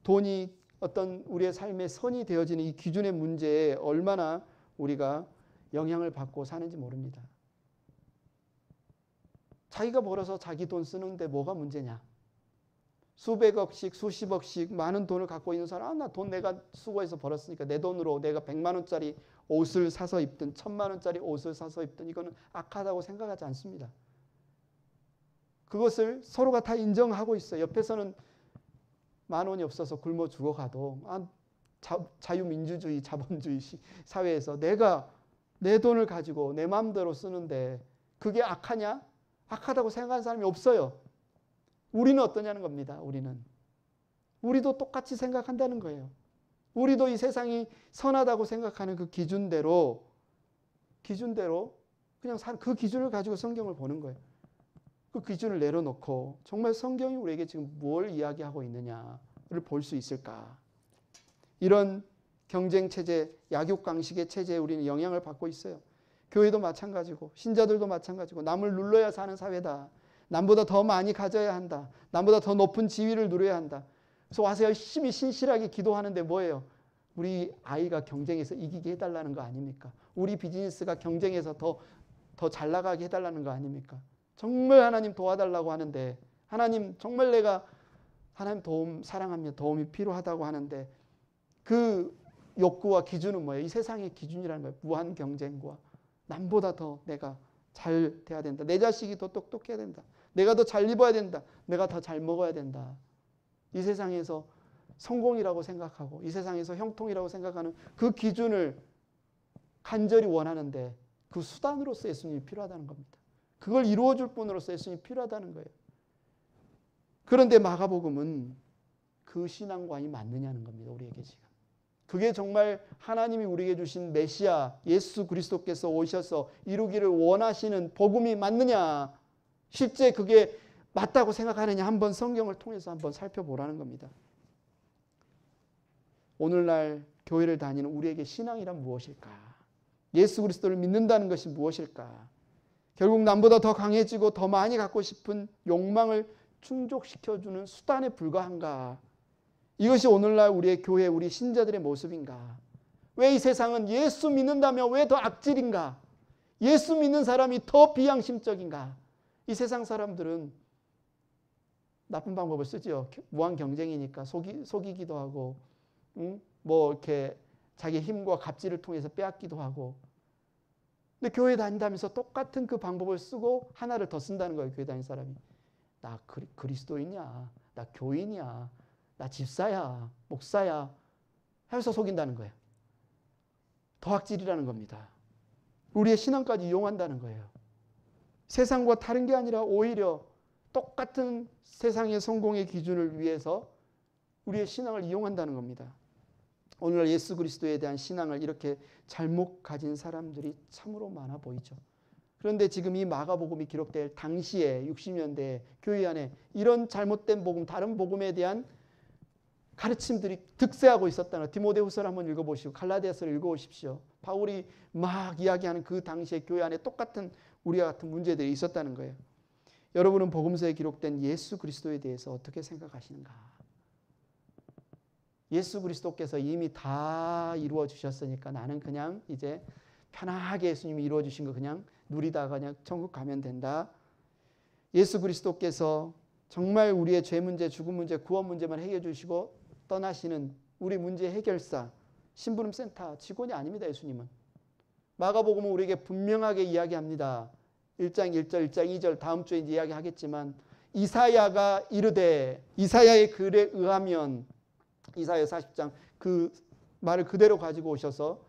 돈이 어떤 우리의 삶의 선이 되어지는 이 기준의 문제에 얼마나 우리가 영향을 받고 사는지 모릅니다. 자기가 벌어서 자기 돈 쓰는데 뭐가 문제냐? 수백억씩 수십억씩 많은 돈을 갖고 있는 사람, 나 돈 내가 수고해서 벌었으니까 내 돈으로 내가 100만 원짜리 옷을 사서 입든 1000만 원짜리 옷을 사서 입든 이거는 악하다고 생각하지 않습니다. 그것을 서로가 다 인정하고 있어요. 옆에서는 10,000원이 없어서 굶어 죽어가도 자유민주주의 자본주의 사회에서 내가 내 돈을 가지고 내 마음대로 쓰는데 그게 악하냐? 악하다고 생각하는 사람이 없어요. 우리는 어떠냐는 겁니다. 우리도 똑같이 생각한다는 거예요. 우리도 이 세상이 선하다고 생각하는 그 기준대로 그냥 그 기준을 가지고 성경을 보는 거예요. 그 기준을 내려놓고 정말 성경이 우리에게 지금 뭘 이야기하고 있느냐를 볼 수 있을까? 이런 경쟁체제, 약육강식의 체제에 우리는 영향을 받고 있어요. 교회도 마찬가지고 신자들도 마찬가지고 남을 눌러야 사는 사회다. 남보다 더 많이 가져야 한다. 남보다 더 높은 지위를 누려야 한다. 그래서 와서 열심히 신실하게 기도하는데 뭐예요? 우리 아이가 경쟁에서 이기게 해달라는 거 아닙니까? 우리 비즈니스가 경쟁에서 더 잘 나가게 해달라는 거 아닙니까? 정말 하나님 도와달라고 하는데 하나님 정말 내가 하나님 도움 사랑하며 도움이 필요하다고 하는데 그 욕구와 기준은 뭐예요? 이 세상의 기준이라는 거예요. 무한 경쟁과 남보다 더 내가 잘 돼야 된다. 내 자식이 더 똑똑해야 된다. 내가 더 잘 입어야 된다. 내가 더 잘 먹어야 된다. 이 세상에서 성공이라고 생각하고 이 세상에서 형통이라고 생각하는 그 기준을 간절히 원하는데 그 수단으로서 예수님이 필요하다는 겁니다. 그걸 이루어줄 분으로서 예수님이 필요하다는 거예요. 그런데 마가복음은 그 신앙관이 맞느냐는 겁니다. 우리에게 지금. 그게 정말 하나님이 우리에게 주신 메시아 예수 그리스도께서 오셔서 이루기를 원하시는 복음이 맞느냐? 실제 그게 맞다고 생각하느냐? 한번 성경을 통해서 한번 살펴보라는 겁니다. 오늘날 교회를 다니는 우리에게 신앙이란 무엇일까? 예수 그리스도를 믿는다는 것이 무엇일까? 결국 남보다 더 강해지고 더 많이 갖고 싶은 욕망을 충족시켜주는 수단에 불과한가? 이것이 오늘날 우리의 교회, 우리 신자들의 모습인가? 왜 이 세상은 예수 믿는다며 왜 더 악질인가? 예수 믿는 사람이 더 비양심적인가? 이 세상 사람들은 나쁜 방법을 쓰죠. 무한 경쟁이니까 속이기도 하고, 뭐 이렇게 자기 힘과 갑질을 통해서 빼앗기도 하고. 근데 교회 다닌다면서 똑같은 그 방법을 쓰고 하나를 더 쓴다는 거예요. 교회 다니는 사람이. 나 그리스도인이야. 나 교인이야. 나 집사야. 목사야. 해서 속인다는 거예요. 도학질이라는 겁니다. 우리의 신앙까지 이용한다는 거예요. 세상과 다른 게 아니라 오히려 똑같은 세상의 성공의 기준을 위해서 우리의 신앙을 이용한다는 겁니다. 오늘날 예수 그리스도에 대한 신앙을 이렇게 잘못 가진 사람들이 참으로 많아 보이죠. 그런데 지금 이 마가복음이 기록될 당시에 60년대 교회 안에 이런 잘못된 복음, 다른 복음에 대한 가르침들이 득세하고 있었다는, 디모데후서를 한번 읽어보시고 갈라디아서를 읽어보십시오. 바울이 막 이야기하는 그 당시에 교회 안에 똑같은 우리와 같은 문제들이 있었다는 거예요. 여러분은 복음서에 기록된 예수 그리스도에 대해서 어떻게 생각하시는가? 예수 그리스도께서 이미 다 이루어 주셨으니까 나는 그냥 이제 편하게 예수님이 이루어 주신 거 그냥 누리다가 그냥 천국 가면 된다. 예수 그리스도께서 정말 우리의 죄 문제, 죽음 문제, 구원 문제만 해결해 주시고 떠나시는 우리 문제 해결사, 심부름센터 직원이 아닙니다. 예수님은. 마가복음은 우리에게 분명하게 이야기합니다. 1장 1절, 1장 2절 다음 주에 이야기하겠지만 이사야가 이르되, 이사야의 글에 의하면 이사야 40장 그 말을 그대로 가지고 오셔서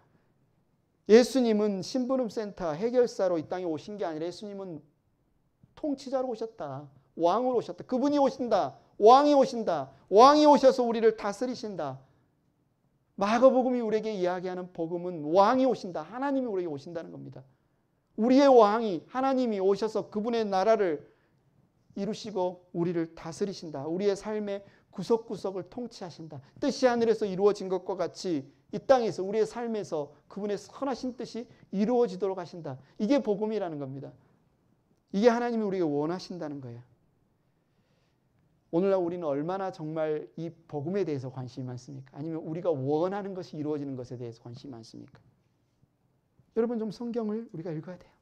예수님은 심부름센터 해결사로 이 땅에 오신 게 아니라 예수님은 통치자로 오셨다. 왕으로 오셨다. 그분이 오신다. 왕이 오신다. 왕이 오셔서 우리를 다스리신다. 마가복음이 우리에게 이야기하는 복음은 왕이 오신다. 하나님이 우리에게 오신다는 겁니다. 우리의 왕이 하나님이 오셔서 그분의 나라를 이루시고 우리를 다스리신다. 우리의 삶의 구석구석을 통치하신다. 뜻이 하늘에서 이루어진 것과 같이 이 땅에서 우리의 삶에서 그분의 선하신 뜻이 이루어지도록 하신다. 이게 복음이라는 겁니다. 이게 하나님이 우리에게 원하신다는 거예요. 오늘날 우리는 얼마나 정말 이 복음에 대해서 관심이 많습니까? 아니면 우리가 원하는 것이 이루어지는 것에 대해서 관심이 많습니까? 여러분 좀 성경을 우리가 읽어야 돼요.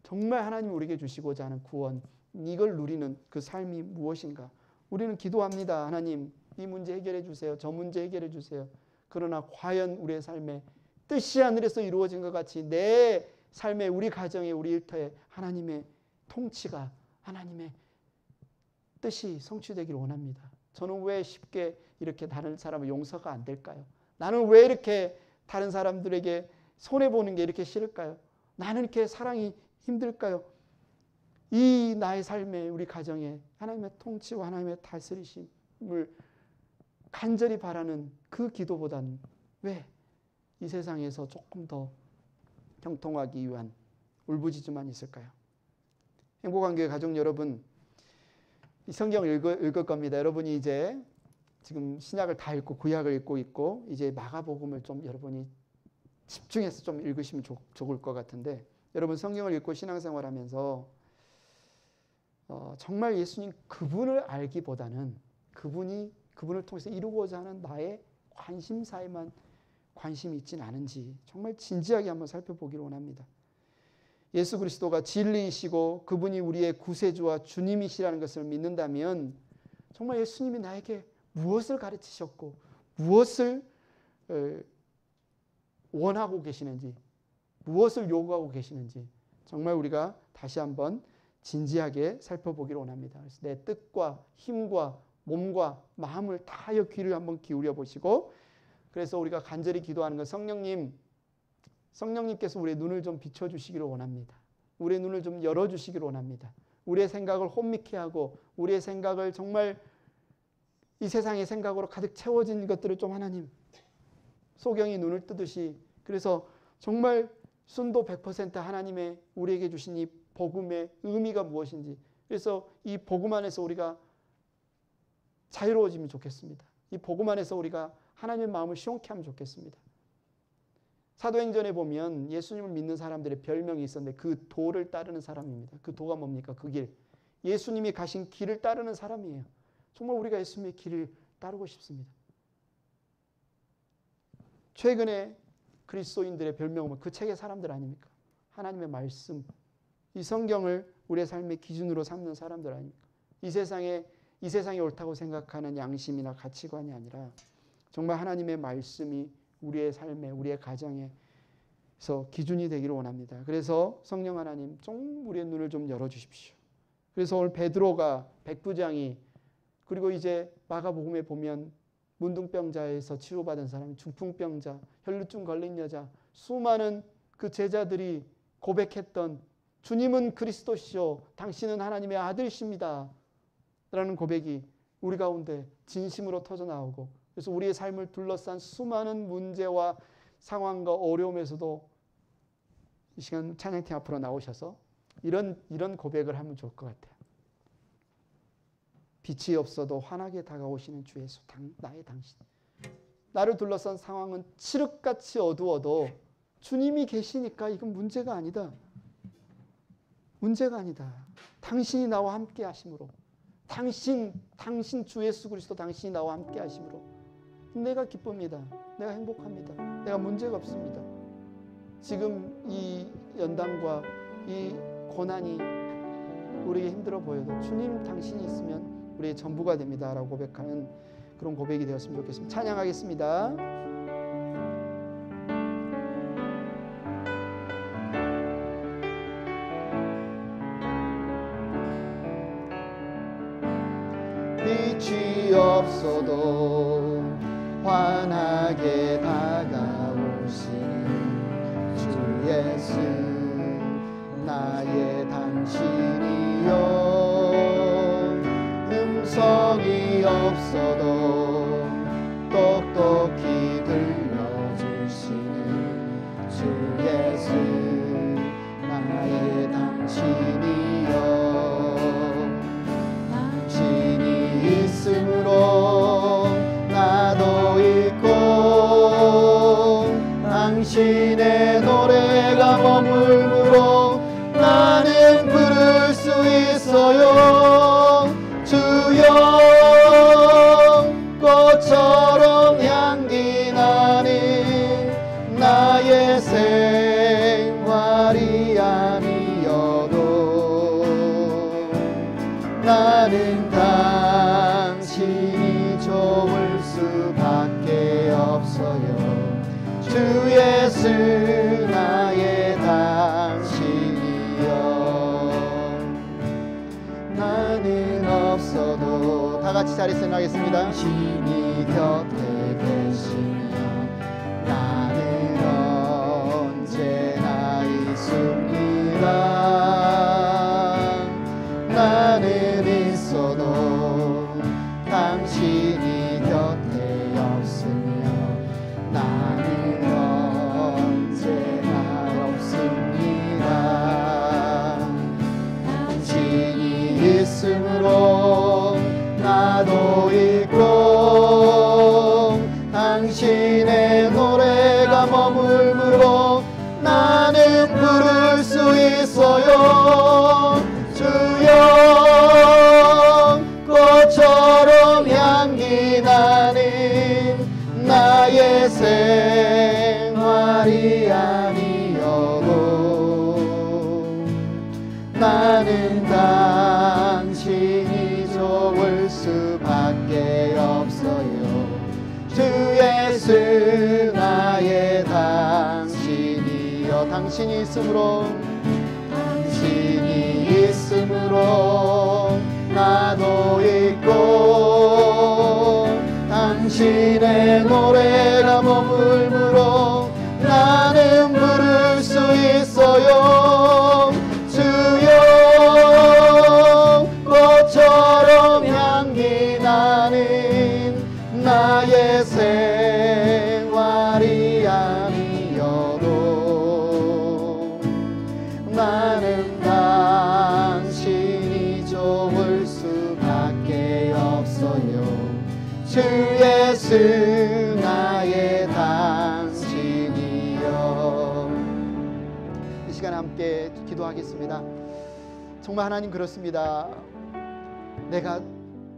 정말 하나님이 우리에게 주시고자 하는 구원, 이걸 누리는 그 삶이 무엇인가? 우리는 기도합니다. 하나님 이 문제 해결해 주세요. 저 문제 해결해 주세요. 그러나 과연 우리의 삶에 뜻이 하늘에서 이루어진 것 같이 내 삶에, 우리 가정에, 우리 일터에 하나님의 통치가, 하나님의 뜻이 성취되기를 원합니다. 저는 왜 쉽게 이렇게 다른 사람을 용서가 안 될까요? 나는 왜 이렇게 다른 사람들에게 손해보는 게 이렇게 싫을까요? 나는 이렇게 사랑이 힘들까요? 이 나의 삶에, 우리 가정에 하나님의 통치와 하나님의 다스리심을 간절히 바라는 그 기도보다는 왜 이 세상에서 조금 더 형통하기 위한 울부짖음만 있을까요? 행복한 교회 가족 여러분, 이 성경을 읽을 겁니다. 여러분이 이제 지금 신약을 다 읽고 구약을 읽고 있고 이제 마가복음을 좀 여러분이 집중해서 좀 읽으시면 좋을 것 같은데, 여러분 성경을 읽고 신앙생활하면서 정말 예수님 그분을 알기보다는 그분을 통해서 이루고자 하는 나의 관심사에만 관심이 있지는 않은지 정말 진지하게 한번 살펴보기를 원합니다. 예수 그리스도가 진리이시고 그분이 우리의 구세주와 주님이시라는 것을 믿는다면 정말 예수님이 나에게 무엇을 가르치셨고 무엇을 원하고 계시는지, 무엇을 요구하고 계시는지 정말 우리가 다시 한번 진지하게 살펴보기를 원합니다. 그래서 내 뜻과 힘과 몸과 마음을 다하여 귀를 한번 기울여 보시고, 그래서 우리가 간절히 기도하는 건 성령님께서 우리의 눈을 좀 비춰주시기를 원합니다. 우리의 눈을 좀 열어주시기를 원합니다. 우리의 생각을 혼미케 하고 우리의 생각을 정말 이 세상의 생각으로 가득 채워진 것들을 좀 하나님 소경이 눈을 뜨듯이, 그래서 정말 순도 100% 하나님의 우리에게 주신 이 복음의 의미가 무엇인지, 그래서 이 복음 안에서 우리가 자유로워지면 좋겠습니다. 이 복음 안에서 우리가 하나님의 마음을 시원케 하면 좋겠습니다. 사도행전에 보면 예수님을 믿는 사람들의 별명이 있었는데 그 도를 따르는 사람입니다. 그 도가 뭡니까? 그 길. 예수님이 가신 길을 따르는 사람이에요. 정말 우리가 예수님의 길을 따르고 싶습니다. 최근에 그리스도인들의 별명은 그 책의 사람들 아닙니까? 하나님의 말씀, 이 성경을 우리의 삶의 기준으로 삼는 사람들 아닙니까? 이 세상이 옳다고 생각하는 양심이나 가치관이 아니라 정말 하나님의 말씀이 우리의 삶에, 우리의 가정에서 기준이 되기를 원합니다. 그래서 성령 하나님 좀 우리의 눈을 좀 열어주십시오. 그래서 오늘 베드로가 백부장이, 그리고 이제 마가복음에 보면 문둥병자에서 치료받은 사람, 중풍병자, 혈루증 걸린 여자, 수많은 그 제자들이 고백했던 주님은 그리스도시요 당신은 하나님의 아들이십니다 라는 고백이 우리 가운데 진심으로 터져나오고, 그래서 우리의 삶을 둘러싼 수많은 문제와 상황과 어려움에서도 이 시간 찬양팀 앞으로 나오셔서 이런 고백을 하면 좋을 것 같아요. 빛이 없어도 환하게 다가오시는 주 예수, 나의 당신. 나를 둘러싼 상황은 칠흑같이 어두워도 주님이 계시니까 이건 문제가 아니다. 문제가 아니다. 당신이 나와 함께 하심으로, 당신 주 예수 그리스도 당신이 나와 함께 하심으로 내가 기쁩니다. 내가 행복합니다. 내가 문제가 없습니다. 지금 이 연단과 이 고난이 우리에게 힘들어 보여도 주님 당신이 있으면 우리의 전부가 됩니다 라고 고백하는 그런 고백이 되었으면 좋겠습니다. 찬양하겠습니다. 빛이 없어도 환하게 다가오시는 주 예수, 나의 당신이여. 음성이 없어도 똑똑히 들려주시는 주 예수, 나의 당신이여. 당신이 있음으로 나도 있고, 당신의 노래가 머물므로 나는 부를 수 있어요. 주여, 꽃처럼 향기 나는 나의 생활이 아니어도 나는 당신이 좋을 수밖에 없어요. 주 예수, 나의 당신이여. 나는 없어도, 다 같이 자리에서 나가겠습니다. 당신이 곁에 계시며 나는 언제나 있습니다. 나는 있어도 당신이 곁에 없으며 나는 언제나 없습니다. 당신이 있음으로 나도 있고, 당신의 노래가 머물므로 나는 부를 수 있어요. 주여, 꽃처럼 향기 나는 나의 생활이 아니어도 나는 당신이 좋을 수밖에 없어요. 주 예수, 나의 당신이여. 당신이 있음으로, 당신이 있음으로 나도 있고, 당신의 노래가 머물므로 나는 부를 수 있어요. 주여, 꽃처럼 향기 나는 나의 생활이 아니어도 나는 당신이 좋을 수밖에 없어요. 주 예수, 나의 당신이여. 이 시간 함께 기도하겠습니다. 정말 하나님 그렇습니다. 내가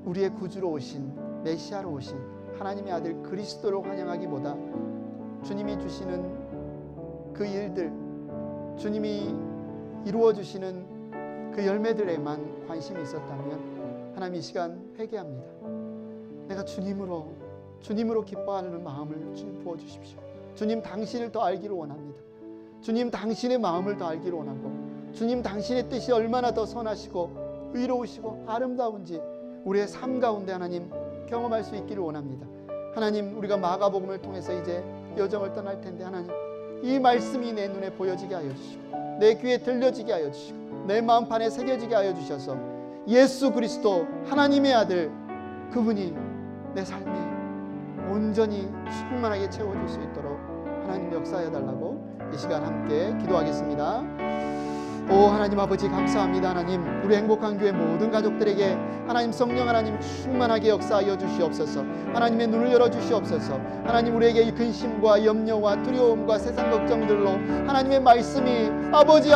우리의 구주로 오신, 메시아로 오신 하나님의 아들 그리스도를 환영하기보다 주님이 주시는 그 일들, 주님이 이루어 주시는 그 열매들에만 관심이 있었다면 하나님 이 시간 회개합니다. 내가 주님으로 기뻐하는 마음을 주님 부어주십시오. 주님 당신을 더 알기를 원합니다. 주님 당신의 마음을 더 알기를 원하고, 주님 당신의 뜻이 얼마나 더 선하시고 의로우시고 아름다운지 우리의 삶 가운데 하나님 경험할 수 있기를 원합니다. 하나님, 우리가 마가복음을 통해서 이제 여정을 떠날 텐데 하나님, 이 말씀이 내 눈에 보여지게 하여 주시고 내 귀에 들려지게 하여 주시고 내 마음판에 새겨지게 하여 주셔서 예수 그리스도 하나님의 아들, 그분이 내 삶에 온전히 충만하게 채워줄 수 있도록 하나님 역사해 달라고 이 시간 함께 기도하겠습니다. 오 하나님 아버지, 감사합니다. 하나님, 우리 행복한 교회 모든 가족들에게 하나님 성령 하나님 충만하게 역사하여 주시옵소서. 하나님의 눈을 열어주시옵소서. 하나님, 우리에게 이 근심과 염려와 두려움과 세상 걱정들로 하나님의 말씀이 아버지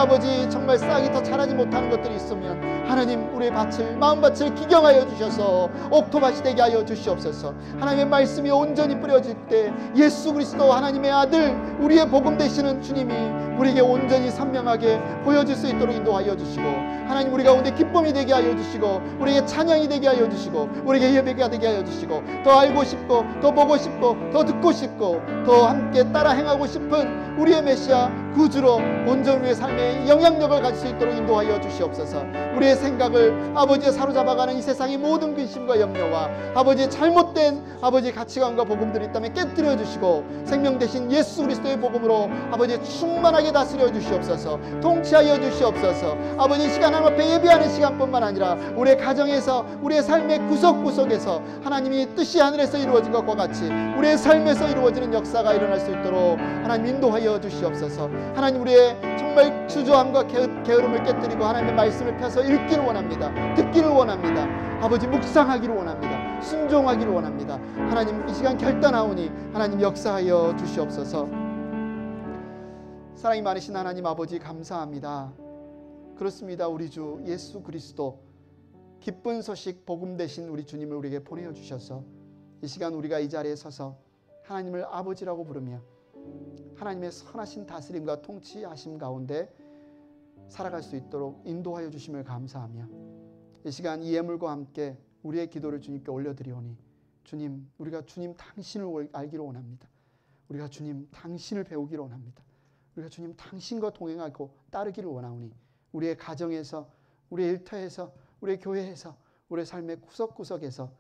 정말 싹이 더 자라지 못하는 것들이 있으면 하나님, 우리의 마음밭을 기경하여 주셔서 옥토밭이 되게 하여 주시옵소서. 하나님의 말씀이 온전히 뿌려질 때 예수 그리스도 하나님의 아들, 우리의 복음 되시는 주님이 우리에게 온전히 선명하게 보여질 수 있도록 인도하여 주시고, 하나님 우리 가운데 기쁨이 되게 하여 주시고, 우리에게 찬양이 되게 하여 주시고, 우리에게 예배가 되게 하여 주시고, 더 알고 싶고 더 보고 싶고 더 듣고 싶고 더 함께 따라 행하고 싶은 우리의 메시아 구주로 온전 우리의 삶에 영향력을 가질 수 있도록 인도하여 주시옵소서. 우리의 생각을 아버지의 사로잡아가는 이 세상의 모든 근심과 염려와 아버지의 잘못된 아버지의 가치관과 복음들이 있다면 깨뜨려 주시고, 생명 되신 예수 그리스도의 복음으로 아버지 충만하게 다스려 주시옵소서. 통치하여 주시옵소서. 아버지, 이 시간 하나님 앞에 예배하는 시간뿐만 아니라 우리의 가정에서, 우리의 삶의 구석구석에서 하나님이 뜻이 하늘에서 이루어진 것과 같이 우리의 삶에서 이루어지는 역사가 일어날 수 있도록 하나님 인도하여 주시옵소서. 하나님, 우리의 정말 주저함과 게으름을 깨뜨리고 하나님의 말씀을 펴서 읽기를 원합니다. 듣기를 원합니다. 아버지, 묵상하기를 원합니다. 순종하기를 원합니다. 하나님, 이 시간 결단하오니 하나님 역사하여 주시옵소서. 사랑이 많으신 하나님 아버지, 감사합니다. 그렇습니다. 우리 주 예수 그리스도, 기쁜 소식 복음 되신 우리 주님을 우리에게 보내어 주셔서 이 시간 우리가 이 자리에 서서 하나님을 아버지라고 부르며 하나님의 선하신 다스림과 통치하심 가운데 살아갈 수 있도록 인도하여 주심을 감사하며, 이 시간 이 예물과 함께 우리의 기도를 주님께 올려드리오니, 주님, 우리가 주님 당신을 알기를 원합니다. 우리가 주님 당신을 배우기를 원합니다. 우리가 주님 당신과 동행하고 따르기를 원하오니, 우리의 가정에서, 우리의 일터에서, 우리의 교회에서, 우리의 삶의 구석구석에서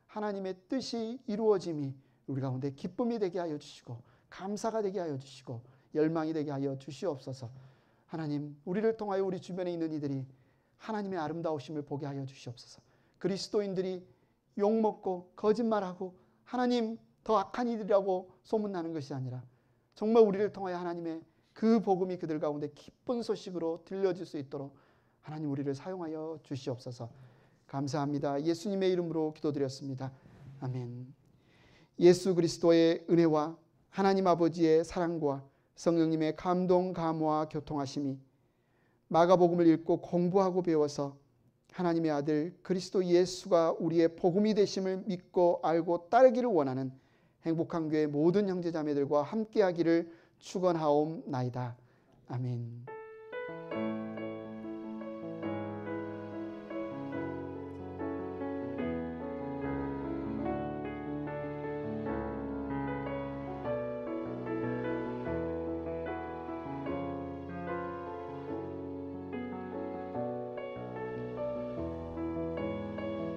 하나님의 뜻이 이루어짐이 우리 가운데 기쁨이 되게 하여 주시고, 감사가 되게 하여 주시고, 열망이 되게 하여 주시옵소서. 하나님, 우리를 통하여 우리 주변에 있는 이들이 하나님의 아름다우심을 보게 하여 주시옵소서. 그리스도인들이 욕먹고 거짓말하고 하나님 더 악한 이들이라고 소문나는 것이 아니라 정말 우리를 통하여 하나님의 그 복음이 그들 가운데 기쁜 소식으로 들려질 수 있도록 하나님 우리를 사용하여 주시옵소서. 감사합니다. 예수님의 이름으로 기도드렸습니다. 아멘. 예수 그리스도의 은혜와 하나님 아버지의 사랑과 성령님의 감동, 감화와 교통하심이 마가복음을 읽고 공부하고 배워서 하나님의 아들 그리스도 예수가 우리의 복음이 되심을 믿고 알고 따르기를 원하는 행복한 교회 모든 형제자매들과 함께하기를 축원하옵나이다. 아멘.